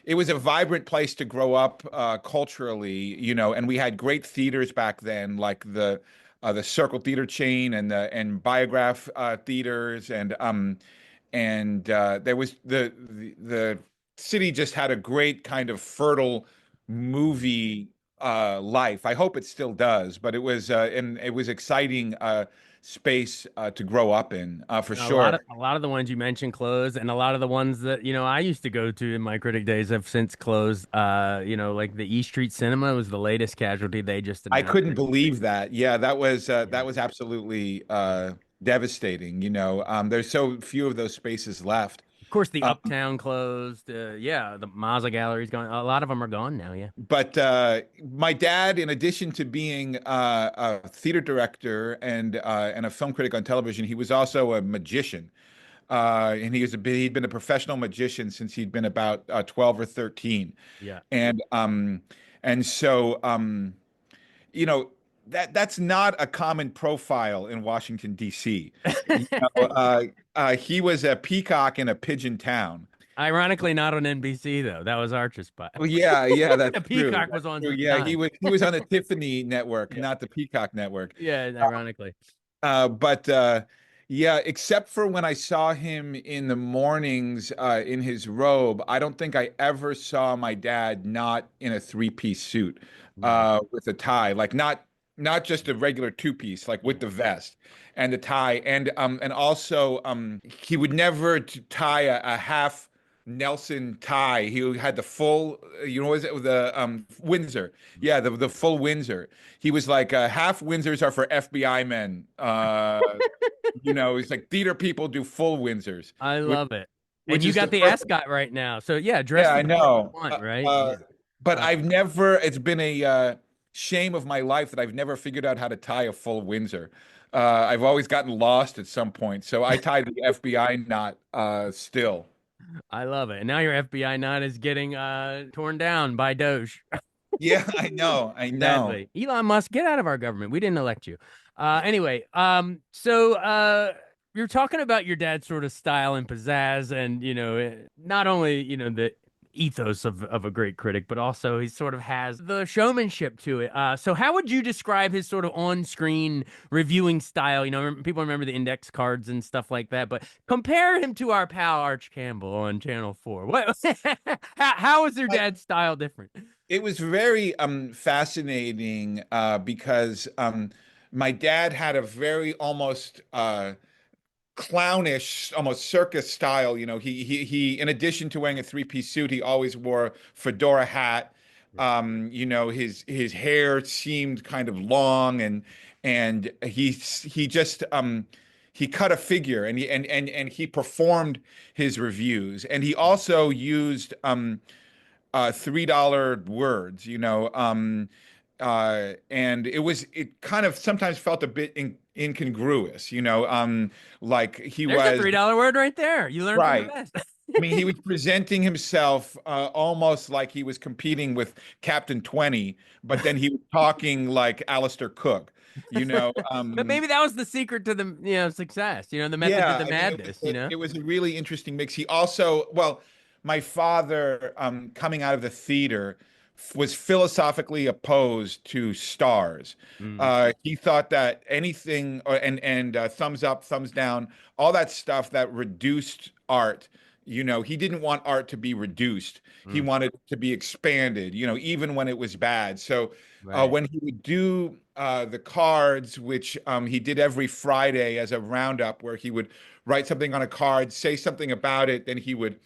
it was a vibrant place to grow up culturally, and we had great theaters back then, like the Circle Theater chain and Biograph theaters, and there was the city just had a great kind of fertile movie life. I hope it still does, but it was exciting space to grow up in for A sure. lot of the ones you mentioned closed, and a lot of the ones that I used to go to in my critic days have since closed. Like the East Street Cinema was the latest casualty. They just I announced couldn't it. believe that. Yeah, that Yeah. was absolutely devastating. There's so few of those spaces left. Of course, the Um, Uptown closed. Yeah, the Mazda Gallery's gone. A lot of them are gone now. Yeah. But my dad, in addition to being a theater director and a film critic on television, he was also a magician. He'd been a professional magician since he'd been about 12 or 13. Yeah. And and so you know that's not a common profile in Washington, D.C. He was a peacock in a pigeon town. Ironically, not on NBC though. That was Archer's spot. Well, yeah, yeah, that's The true. Peacock That's was on true. at the Yeah, time. he was on the Tiffany network, Yeah. not the Peacock network. Yeah, ironically. But yeah, except for when I saw him in the mornings in his robe, I don't think I ever saw my dad not in a 3-piece suit Nice. with a tie, like not just a regular 2-piece, like with Yeah. the vest and the tie, and also he would never tie a half Nelson tie. He had the full, was it the Windsor? Yeah, the full Windsor. He was like half Windsors are for FBI men. It's like theater people do full Windsors, I which love it. And which you is the got the perfect. ascot right now. So yeah, dress Yeah, the I part you know. want, right? Yeah. But Uh, I've never. It's been a shame of my life that I've never figured out how to tie a full Windsor. I've always gotten lost at some point, so I tied the FBI knot still. I love it. And now your FBI knot is getting torn down by Doge. Yeah, I know. I know. Sadly. Elon Musk, get out of our government. We didn't elect you. Anyway, so you're talking about your dad's sort of style and pizzazz, and not only the ethos of a great critic, but also he sort of has the showmanship to it. So how would you describe his sort of on-screen reviewing style? People remember the index cards and stuff like that, but compare him to our pal Arch Campbell on Channel 4. What how is your dad's style different? It was very fascinating because my dad had a very almost clownish, almost circus style. He in addition to wearing a three-piece suit, he always wore a fedora hat. His hair seemed kind of long, and he just he cut a figure, and he performed his reviews, and he also used $3 words, and it kind of sometimes felt a bit incongruous, like he There's a was $3 word right there. You learn from the right. best. I mean, he was presenting himself almost like he was competing with Captain 20, but then he was talking like Alistair Cook, you know. But maybe that was the secret to the success. The method to Yeah, the I mean, madness. it was a really interesting mix. He also, well, my father, coming out of the theater, was philosophically opposed to stars. Mm, He thought that anything, and thumbs up, thumbs down, all that stuff that reduced art. He didn't want art to be reduced. He mm, wanted it to be expanded. Even when it was bad. So right. when he would do the cards, which he did every Friday as a roundup, where he would write something on a card, say something about it, then he would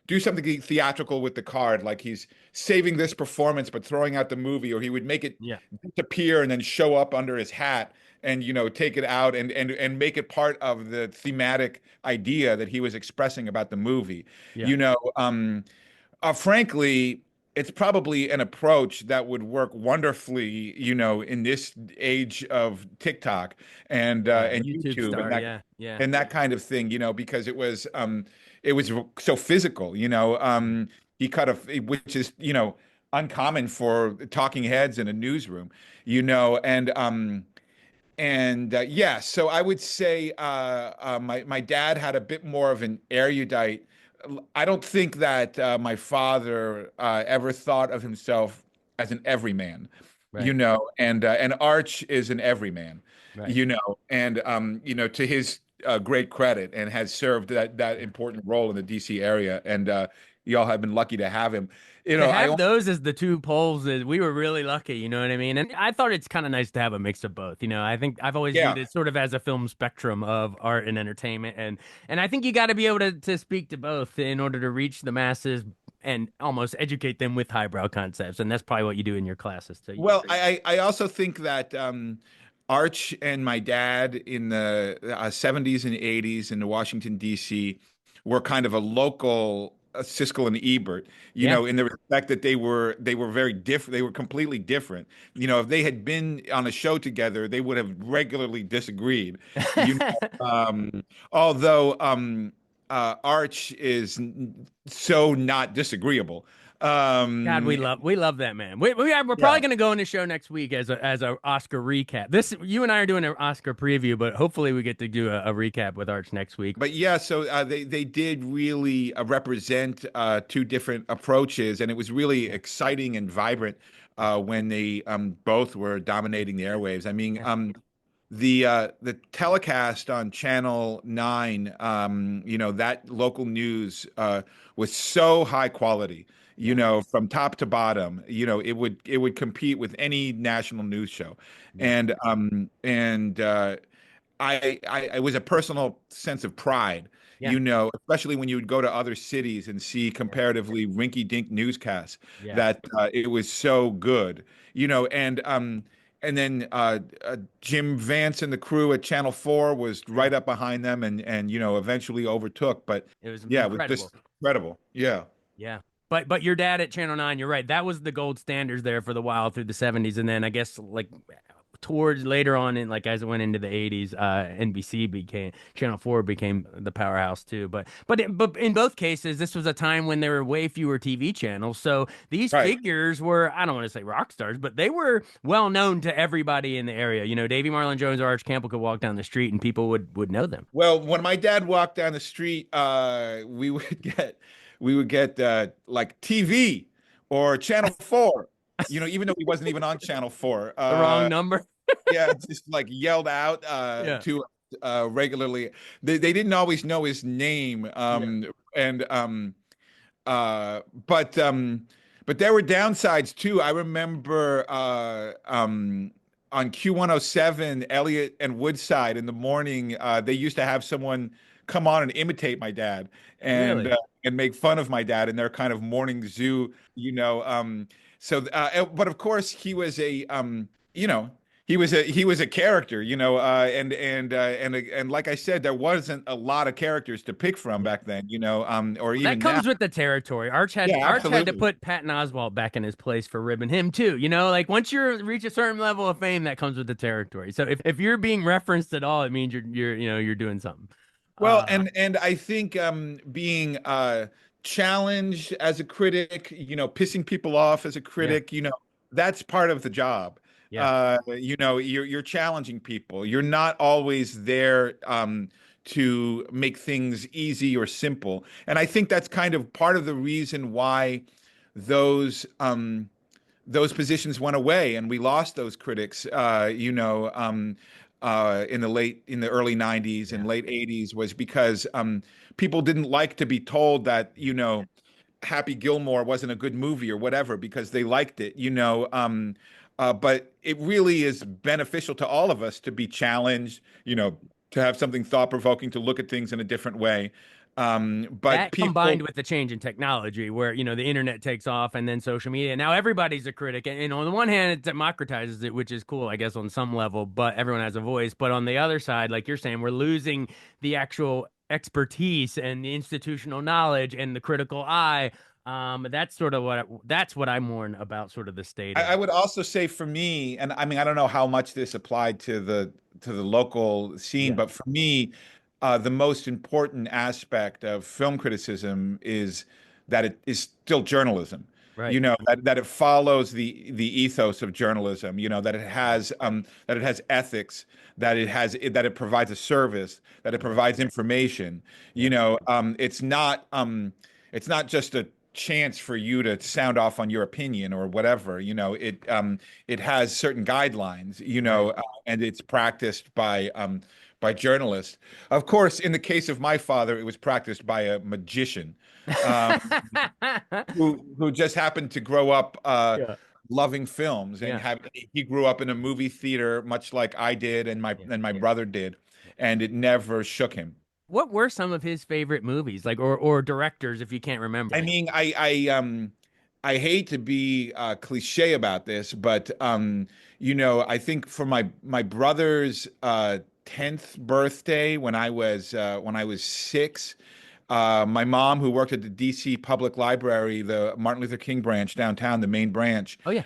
do something theatrical with the card, like he's saving this performance but throwing out the movie, or he would make it Yeah. disappear and then show up under his hat and take it out and make it part of the thematic idea that he was expressing about the movie. Yeah. Frankly, it's probably an approach that would work wonderfully, in this age of TikTok Yeah. and YouTube YouTube star. Yeah. Yeah. and that kind of thing, because it was so physical, he cut a which is, uncommon for talking heads in a newsroom, yeah, so I would say my dad had a bit more of an erudite. I don't think that my father ever thought of himself as an everyman, Right. and Arch is an everyman, Right. and to his great credit, and has served that important role in the DC area, and y'all have been lucky to have him. To I have those as the two poles, we were really lucky, you know what I mean? And I thought it's kind of nice to have a mix of both. I think I've always Yeah. viewed it sort of as a film spectrum of art and entertainment, and I think you got to be able to speak to both in order to reach the masses and almost educate them with highbrow concepts. And that's probably what you do in your classes. So you do Well, great. I also think that Arch and my dad in the 70s and 80s in Washington, D.C. were kind of a local Siskel and Ebert, Yeah. in the respect that they were very different. They were completely different. If they had been on a show together, they would have regularly disagreed. You Although Arch is so not disagreeable. God, Um, we love that man. We're probably yeah. going to go on the show next week as a Oscar recap. This you and I are doing an Oscar preview, but hopefully we get to do a recap with Arch next week. But yeah, so they did really represent two different approaches, and it was really Yeah, exciting and vibrant when they both were dominating the airwaves. I mean, yeah, the telecast on Channel 9, that local news was so high quality. yeah, From top to bottom, it would compete with any national news show, yeah, and it was a personal sense of pride, yeah, especially when you would go to other cities and see yeah, comparatively rinky-dink newscasts, yeah. that it was so good, and then Jim Vance and the crew at Channel 4 was Yeah. right up behind them, and eventually overtook. But It was yeah, it was incredible. just incredible. Yeah. Yeah. But your dad at Channel 9, you're right. That was the gold standards there for the while through the 70s. And then I guess like towards later on in like as it went into the 80s, NBC became Channel 4 became the powerhouse too. But in both cases, this was a time when there were way fewer TV channels. So these Right. figures were, I don't want to say rock stars, but they were well known to everybody in the area. Davy Marlon Jones or Arch Campbell could walk down the street and people would know them. Well, when my dad walked down the street, we would get like TV or Channel 4, even though he wasn't even on Channel 4. The wrong number. Yeah, just like yelled out Yeah. to regularly. They didn't always know his name. Yeah. And uh but um but there were downsides too. I remember on Q107, Elliott and Woodside in the morning, they used to have someone come on and imitate my dad Really? and make fun of my dad in their kind of morning zoo, but of course you know, he was a character, and like I said, there wasn't a lot of characters to pick from back then, or Well, that even now. comes with the territory. Yeah, Arch had to absolutely. put Patton Oswalt back in his place for ribbing him too. Like once you reach a certain level of fame, that comes with the territory. So if you're being referenced at all, it means you're doing something. Well, Uh, and I think being challenged as a critic, pissing people off as a yeah, critic, that's part of the job. yeah. You're challenging people. You're not always there to make things easy or simple. And I think that's kind of part of the reason why those those positions went away and we lost those critics. In the early 90s and Yeah. late 80s was because people didn't like to be told that, Happy Gilmore wasn't a good movie or whatever because they liked it, but it really is beneficial to all of us to be challenged, to have something thought-provoking, to look at things in a different way. But That combined people, with the change in technology, where the internet takes off, and then social media. Now everybody's a critic, and on the one hand, it democratizes it, which is cool, I guess, on some level. But everyone has a voice. But on the other side, like you're saying, we're losing the actual expertise and the institutional knowledge and the critical eye. That's what I mourn about, sort of the state I of. would also say for me, and I mean, I don't know how much this applied to the local scene, Yeah. but for me, the most important aspect of film criticism is that it is still journalism. Right. That it follows the ethos of journalism. That it has ethics, that it provides a service, that it provides information. Yeah. It's not just a chance for you to sound off on your opinion or whatever. It has certain guidelines, Right. and it's practiced by journalists. Of course, in the case of my father, it was practiced by a magician um, who just happened to grow up Yeah. loving films and Yeah. have he grew up in a movie theater much like I did and Yeah. my Yeah. brother did, and it never shook him. What were some of his favorite movies, like, or directors, if you can't I remember? mean, I hate to be cliche about this, but I think for my brother's 10th birthday when I was 6, my mom, who worked at the DC Public Library, the Martin Luther King branch downtown, the main branch, Oh yeah.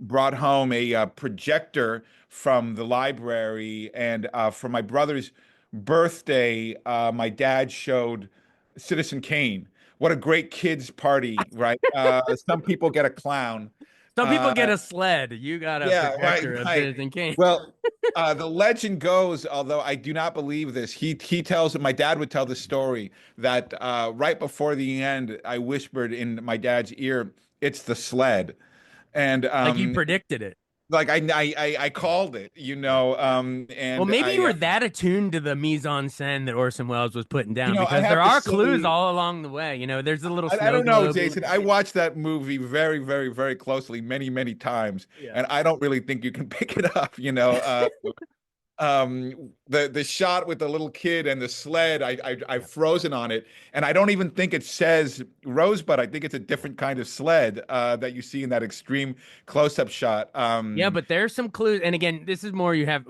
brought home a projector from the library, and for my brother's birthday, my dad showed Citizen Kane. What a great kids party, right? Some people get a clown. Some people Uh, get a sled. You got a yeah, right, projector of right. Citizen Kane. Well, the legend goes, although I do not believe this, he tells my dad would tell the story that right before the end, I whispered in my dad's ear, "It's the sled," and Like you predicted it. like I called it, Yeah. Well, and maybe you were that attuned to the mise en scène that Orson Welles was putting down, I because there have to are clues say. all along the way. There's a little I snow don't know, globe. Jason. I watched that movie very, very, very closely, many, many times, Yeah. and I don't really think you can pick it up. The shot with the little kid and the sled, I've frozen on it, and I don't even think it says Rosebud. I think it's a different kind of sled that you see in that extreme close-up shot. Yeah, but there's some clues. And again, this is more you have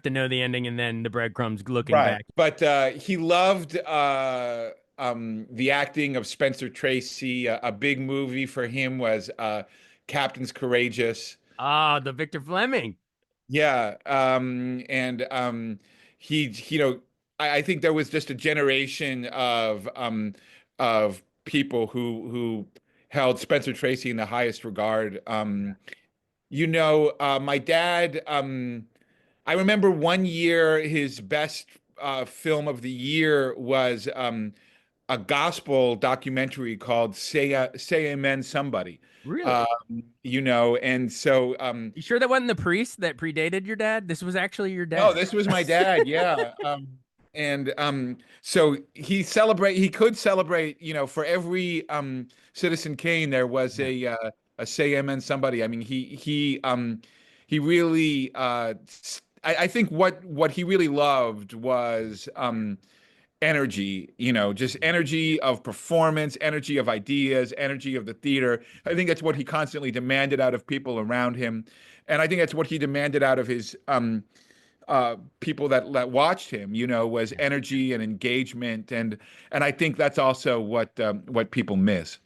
to know the ending and then the breadcrumbs looking Right. back. But he loved the acting of Spencer Tracy. A big movie for him was Captain's Courageous. Ah, the Victor Fleming. Yeah, and he, I think there was just a generation of people who held Spencer Tracy in the highest regard. My dad, I remember one year his best film of the year was a gospel documentary called Say Amen Somebody. Really? And so You sure that wasn't the priest that predated your dad? This was actually your no, dad. this was my dad. Yeah. And so he could celebrate, for every Citizen Kane there was Yeah. a Say Amen Somebody. I mean, he really I think what he really loved was energy, just energy of performance, energy of ideas, energy of the theater. I think that's what he constantly demanded out of people around him. And I think that's what he demanded out of his people that watched him, was energy and engagement, and I think that's also what people miss.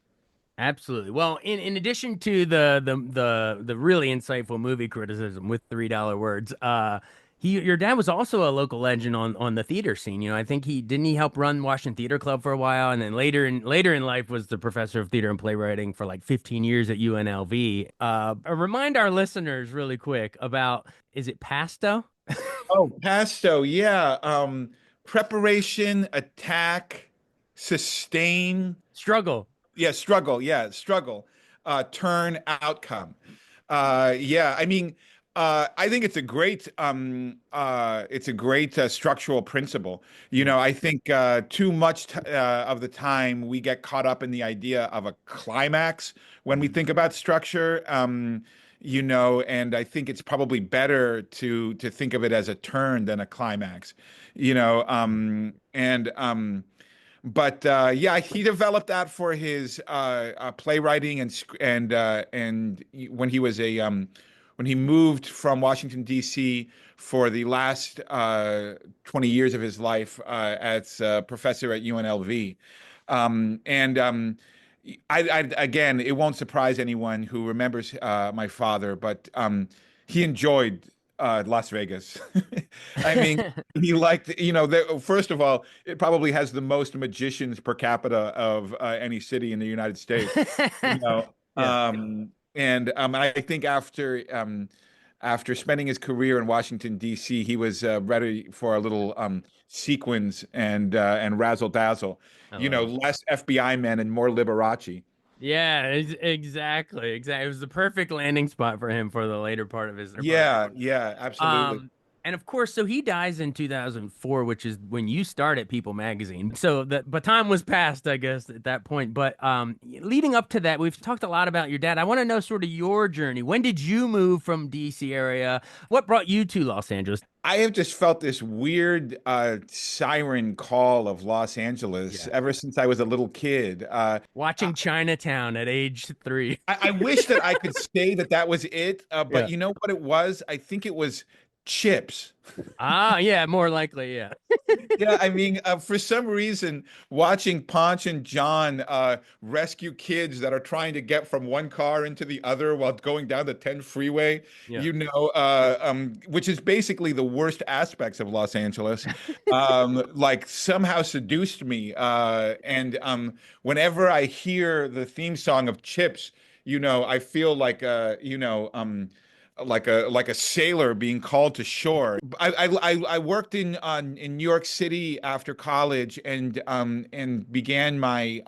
Absolutely. Well, in addition to the really insightful movie criticism with $3 words, your dad was also a local legend on the theater scene. I think he help run Washington Theater Club for a while, and then later in life was the professor of theater and playwriting for like 15 years at UNLV. Remind our listeners really quick about, is it Pasto? Oh, Pasto, yeah. Preparation, attack, sustain. Struggle. Yeah, struggle, turn, outcome. Yeah, I mean, I think it's a great structural principle. I think too much of the time we get caught up in the idea of a climax when we think about structure. And I think it's probably better to think of it as a turn than a climax. And But yeah, he developed that for his playwriting and when he moved from Washington D.C. for the last 20 years of his life as a professor at UNLV. And again, it won't surprise anyone who remembers my father, but he enjoyed Las Vegas. I mean, he liked, first of all, it probably has the most magicians per capita of any city in the United States. You know, Yeah. and I think after spending his career in Washington D.C., he was ready for a little sequins and razzle dazzle. I love it. Less FBI men and more Liberace. Yeah, exactly. Exactly. It was the perfect landing spot for him for the later part of his Yeah, yeah, absolutely. Um, and of course, so he dies in 2004, which is when you start at People Magazine. So the baton was passed, I guess, at that point. But leading up to that, we've talked a lot about your dad. I want to know sort of your journey. When did you move from DC area? What brought you to Los Angeles? I have just felt this weird siren call of Los Angeles Yeah. ever since I was a little kid. Watching Chinatown at age 3. I wish that I could say that was it, but Yeah. you know what it was? I think it was chips. Ah, yeah, more likely, yeah. Yeah, I mean, for some reason, watching Ponch and John rescue kids that are trying to get from one car into the other while going down the 10 freeway, Yeah. which is basically the worst aspects of Los Angeles, like somehow seduced me. And whenever I hear the theme song of Chips, I feel like like a sailor being called to shore. I worked in New York City after college and began my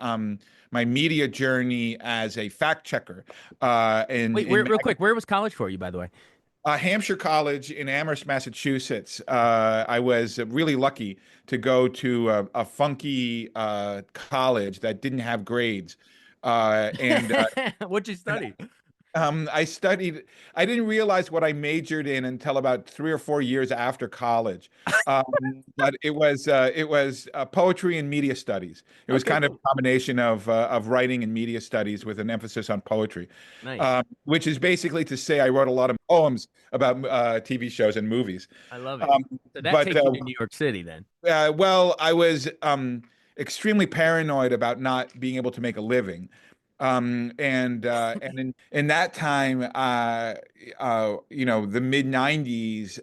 media journey as a fact checker Wait, real quick, where was college for you, by the way? Hampshire College in Amherst, Massachusetts. I was really lucky to go to a funky college that didn't have grades. And What'd you study? I didn't realize what I majored in until about 3 or 4 years after college. But it was poetry and media studies. It was Okay, kind of cool. a combination of writing and media studies with an emphasis on poetry, Nice. which is basically to say I wrote a lot of poems about TV shows and movies. I love it. Um, So that but takes you to New York City then. well, I was extremely paranoid about not being able to make a living. And in that time, the mid '90s,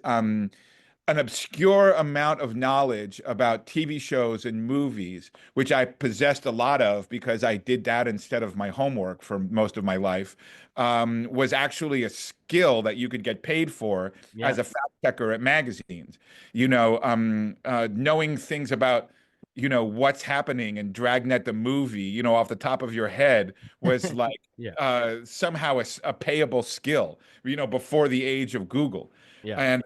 an obscure amount of knowledge about TV shows and movies, which I possessed a lot of because I did that instead of my homework for most of my life, was actually a skill that you could get paid for Yeah. as a fact checker at magazines. Knowing things about what's happening in Dragnet the movie, off the top of your head was like Yeah. somehow a payable skill, before the age of Google. Yeah.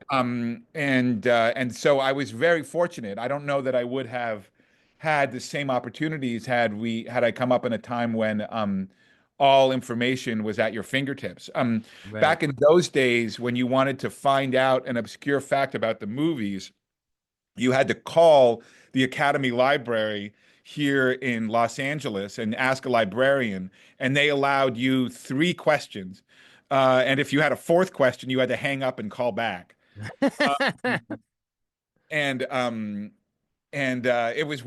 And so I was very fortunate. I don't know that I would have had the same opportunities had I come up in a time when all information was at your fingertips. Right. Back in those days, when you wanted to find out an obscure fact about the movies, you had to call the Academy Library here in Los Angeles and ask a librarian, and they allowed you three questions. And if you had a fourth question, you had to hang up and call back. Uh, and it was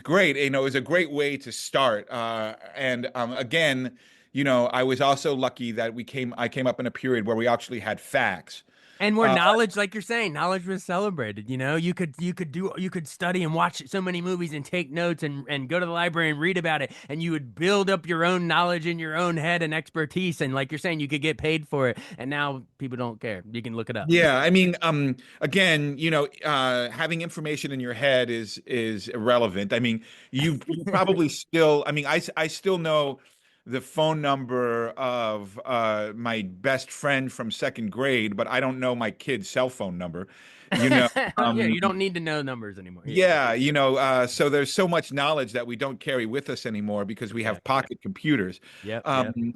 great. It was a great way to start. And again, I was also lucky that I came up in a period where we actually had fax. And where Uh, knowledge, like you're saying, knowledge was celebrated. You could study and watch so many movies and take notes and go to the library and read about it, and you would build up your own knowledge in your own head and expertise. And like you're saying, you could get paid for it. And now people don't care. You can look it up. Yeah, I mean, again, having information in your head is irrelevant. I mean, you probably still. I mean, I still know the phone number of my best friend from second grade, but I don't know my kid's cell phone number. You know, Yeah, um, you don't need to know numbers anymore. Yeah, yeah, so there's so much knowledge that we don't carry with us anymore because we have exactly. pocket computers. Yep, Um, yep.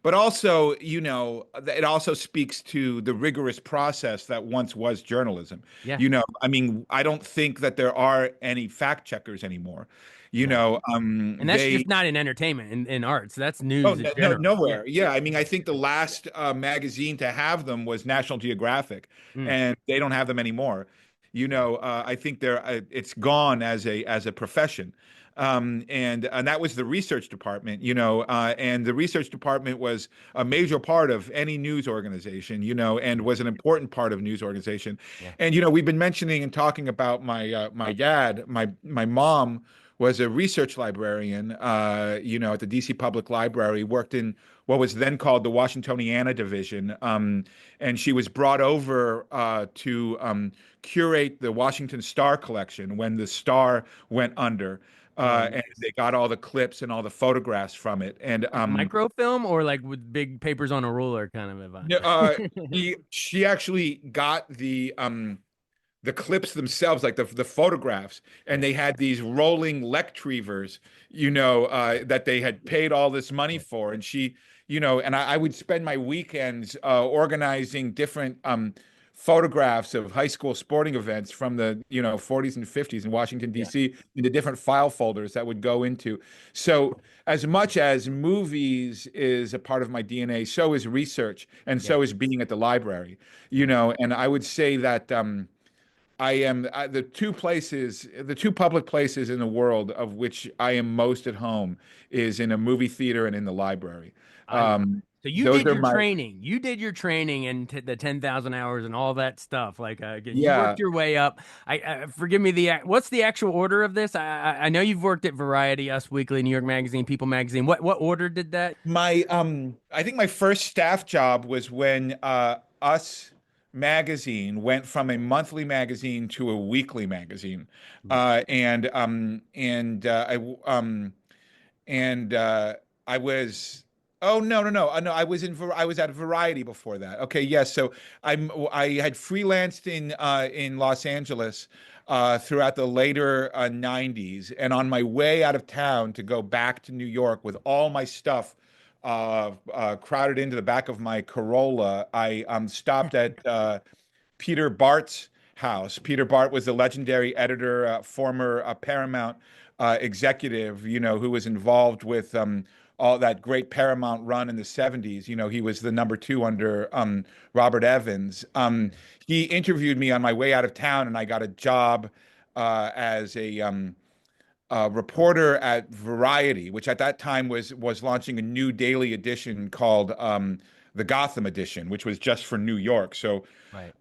but also, it also speaks to the rigorous process that once was journalism. Yeah, I mean, I don't think that there are any fact checkers anymore. no. And that's They just not in entertainment, in arts. That's Oh, news in no, no, general. Yeah. nowhere. Yeah, I mean, I think the last magazine to have them was National Geographic, Mm, and they don't have them anymore. I think it's gone as a profession, and that was the research department. And the research department was a major part of any news organization. And was an important part of news organization. yeah. And we've been mentioning and talking about my dad, my mom was a research librarian, at the DC Public Library, worked in what was then called the Washingtoniana Division. And she was brought over to curate the Washington Star collection when the Star went under. Oh, And nice. they got all the clips and all the photographs from it. And Like microfilm or like with big papers on a ruler kind of no, advice. she actually got the clips themselves, like the photographs, and Yeah, they had these rolling lectreivers, that they had paid all this money yeah, for. And and I would spend my weekends organizing different photographs of high school sporting events from the 40s and 50s in Washington yeah, D.C. into different file folders that would go into. So as much as movies is a part of my DNA, so is research, and yeah. so is being at the library. Nice. And I would say that. The two public places in the world of which I am most at home is in a movie theater and in the library. I love it. Um, So you those did are your my, training. You did your training and the 10,000 hours and all that stuff. Like again, you yeah, worked your way up. Forgive me what's the actual order of this? I know you've worked at Variety, Us Weekly, New York Magazine, People Magazine. What order did that? I think my first staff job was when Us magazine went from a monthly magazine to a weekly magazine. Mm. And I was oh no, I was at Variety before that. Okay, yes. So I had freelanced in Los Angeles throughout the later '90s, and on my way out of town to go back to New York with all my stuff crowded into the back of my Corolla, I stopped at Peter Bart's house. Peter Bart was the legendary editor, former Paramount executive, who was involved with all that great Paramount run in the '70s. He was the number two under Robert Evans. He interviewed me on my way out of town, and I got a job as reporter at Variety, which at that time was launching a new daily edition called the Gotham edition, which was just for New York. So, Right.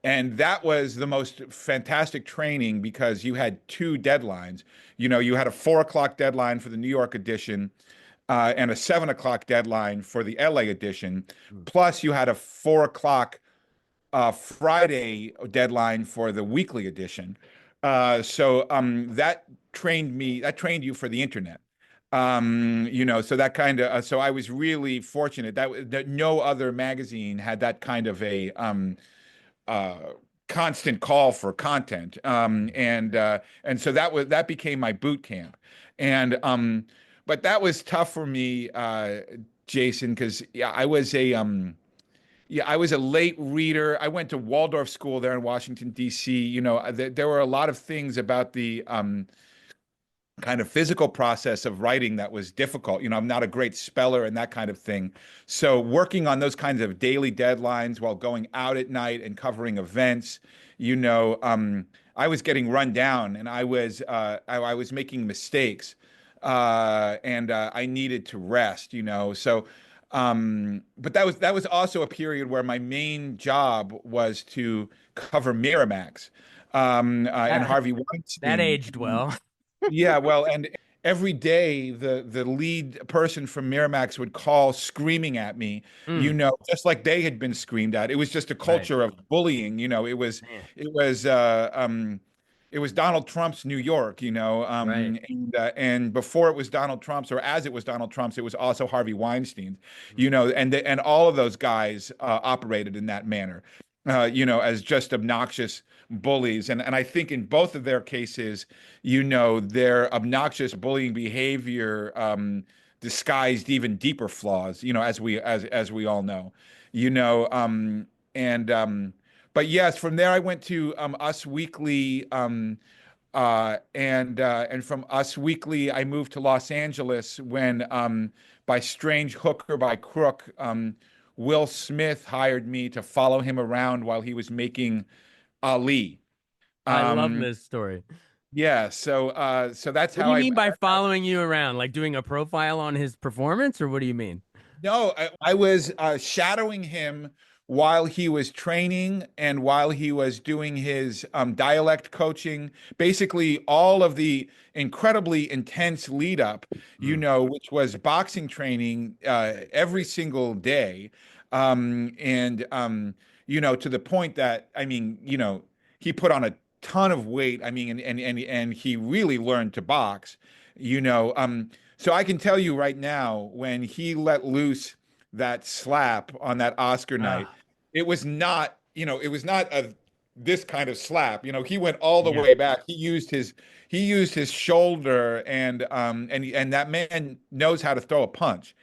and that was the most fantastic training because you had two deadlines. You had a 4 o'clock deadline for the New York edition, and a 7 o'clock deadline for the LA edition. Mm. Plus, you had a 4 o'clock Friday deadline for the weekly edition. So that trained you for the internet. So that kind of, so I was really fortunate that no other magazine had that kind of a uh, constant call for content. And so that became my boot camp. And but that was tough for me, Jason, because I was a late reader. I went to Waldorf school there in Washington, D.C. There were a lot of things about the kind of physical process of writing that was difficult. I'm not a great speller and that kind of thing. So working on those kinds of daily deadlines while going out at night and covering events, I was getting run down and I was making mistakes, and I needed to rest. But that was also a period where my main job was to cover Miramax, and That, Harvey that Weinstein. aged well. Yeah, well, and every day the lead person from Miramax would call screaming at me, Mm, just like they had been screamed at. It was just a right. culture of bullying. Man. It was it was Donald Trump's New York, Right. and before it was Donald Trump's, or as it was Donald Trump's, it was also Harvey Weinstein's, Mm. and all of those guys operated in that manner, as just obnoxious bullies. And I think in both of their cases, their obnoxious bullying behavior disguised even deeper flaws, as we all know, you know, and but yes, from there I went to Us Weekly, and from Us Weekly I moved to Los Angeles when, by strange hook or by crook, Will Smith hired me to follow him around while he was making Ali. I love Um, this story. yeah, so that's What do how you I. mean by following you around? Like doing a profile on his performance, or what do you mean? No, I was shadowing him while he was training and while he was doing his dialect coaching. Basically, all of the incredibly intense lead up, Mm. which was boxing training every single day, and to the point that I mean, he put on a ton of weight. I mean, and he really learned to box. You know. So I can tell you right now, when he let loose that slap on that Oscar night, Ah, it was not this kind of slap. He went all the yeah. way back. He used his shoulder, and that man knows how to throw a punch.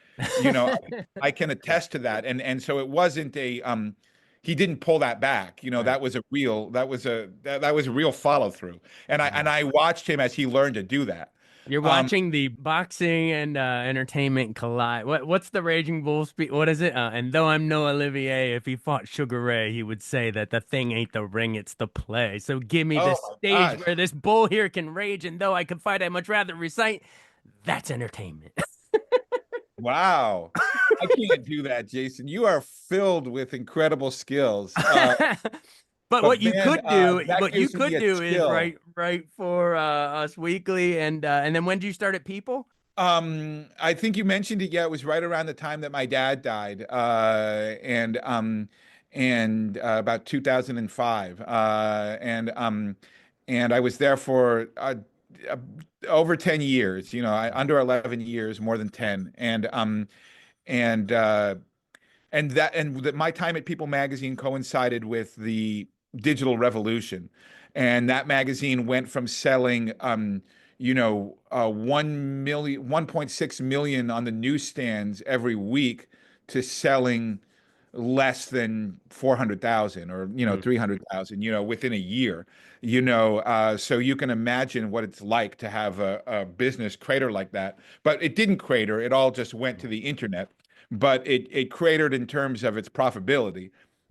You know, I can attest to that. And so it wasn't he didn't pull that back. Right. That was a real follow through. And I and Wow. I watched him as he learned to do that. You're Um, watching the boxing and entertainment collide. What's the Raging Bull speech? What is it? And though I'm no Olivier, if he fought Sugar Ray, he would say that the thing ain't the ring, it's the play. So give me oh this my stage gosh. where this bull here can rage, and though I could fight, I'd much rather recite. That's entertainment. Wow. I can't do that, Jason. You are filled with incredible skills. But But man, that what you gives me could a do is chill. write for Us Weekly, and then when did you start at People? I think you mentioned it. Yeah, it was right around the time that my dad died, and about 2005, and I was there for uh, over 10 years. Under 11 years, more than 10, and my time at People magazine coincided with the digital revolution, and that magazine went from selling 1.6 million on the newsstands every week to selling less than 400,000, or Mm. 300,000, within a year. So you can imagine what it's like to have a business crater like that. But it didn't crater. It all just went to the internet, but it cratered in terms of its profitability.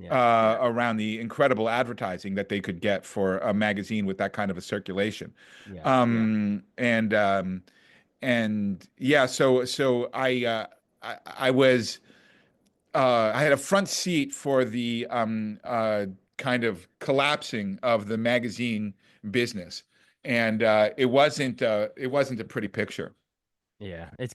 around the incredible advertising that they could get for a magazine with that kind of a circulation. Yeah. And yeah, so I was I had a front seat for the kind of collapsing of the magazine business, and it wasn't a pretty picture. Yeah, it's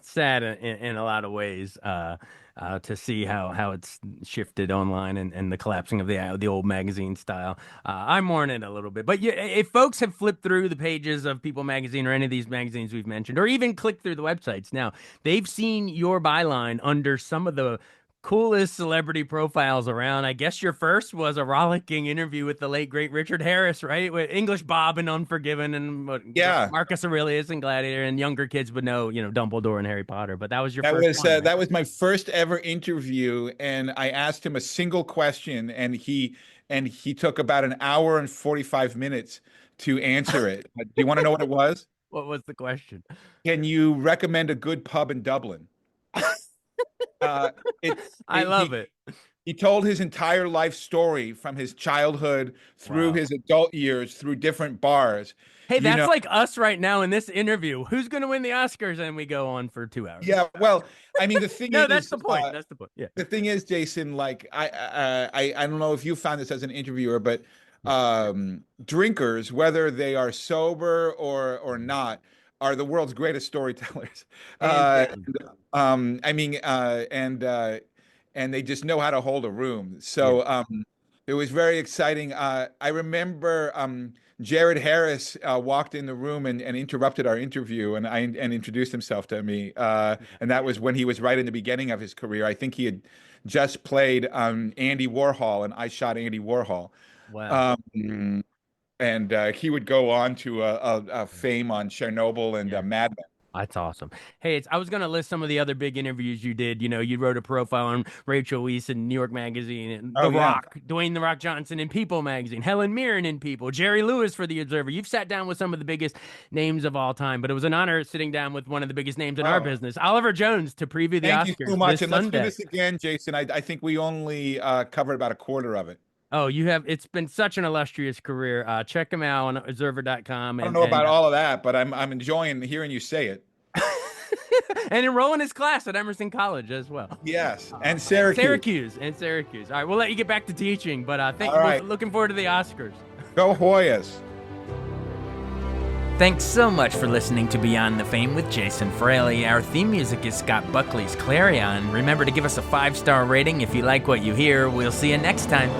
sad in a lot of ways to see how it's shifted online and the collapsing of the old magazine style. I mourn it a little bit, but yeah, if folks have flipped through the pages of People Magazine or any of these magazines we've mentioned, or even clicked through the websites now, they've seen your byline under some of the coolest celebrity profiles around. I guess your first was a rollicking interview with the late great Richard Harris, right? With English Bob and Unforgiven and Yeah, Marcus Aurelius and Gladiator, and younger kids would know, Dumbledore and Harry Potter. But that was your first one, right? that was my first ever interview, and I asked him a single question, and he took about an hour and 45 minutes to answer it. Do you want to know what it was? What was the question? Can you recommend a good pub in Dublin? Uh, I love he it. he told his entire life story from his childhood through Wow. his adult years, through different bars. Hey, You that's know, like us right now in this interview. Who's going to win the Oscars? And we go on for 2 hours. yeah. Well, I mean, the thing No, that's is, the point. That's the point. Yeah. the thing is, Jason, like I don't know if you found this as an interviewer, but drinkers, whether they are sober or not, are the world's greatest storytellers. Hands Uh, down. I mean, and they just know how to hold a room. Yeah. So it was very exciting. I remember Jared Harris walked in the room and interrupted our interview and introduced himself to me. And that was when he was right in the beginning of his career. I think he had just played Andy Warhol, and I shot Andy Warhol. Wow. And he would go on to a fame on Chernobyl and Yeah. Mad Men. That's awesome. Hey, I was going to list some of the other big interviews you did. You wrote a profile on Rachel Weisz in New York Magazine, and Oh The yeah. Rock, Dwayne The Rock Johnson in People Magazine, Helen Mirren in People, Jerry Lewis for The Observer. You've sat down with some of the biggest names of all time, but it was an honor sitting down with one of the biggest names in our Oh, business, Oliver Jones, to preview the thank you so Oscars much. this And let's do Sunday. this again, Jason. I think we only covered about a quarter of it. Oh, it's been such an illustrious career. Check him out on observer.com I don't know about all of that, but I'm enjoying hearing you say it. and enroll in his class at Emerson College as well. Yes, and Syracuse. Syracuse. All right, we'll let you get back to teaching, but All right. looking forward to the Oscars. Go Hoyas. Thanks so much for listening to Beyond the Fame with Jason Fraley. Our theme music is Scott Buckley's Clarion. Remember to give us a 5-star rating if you like what you hear. We'll see you next time.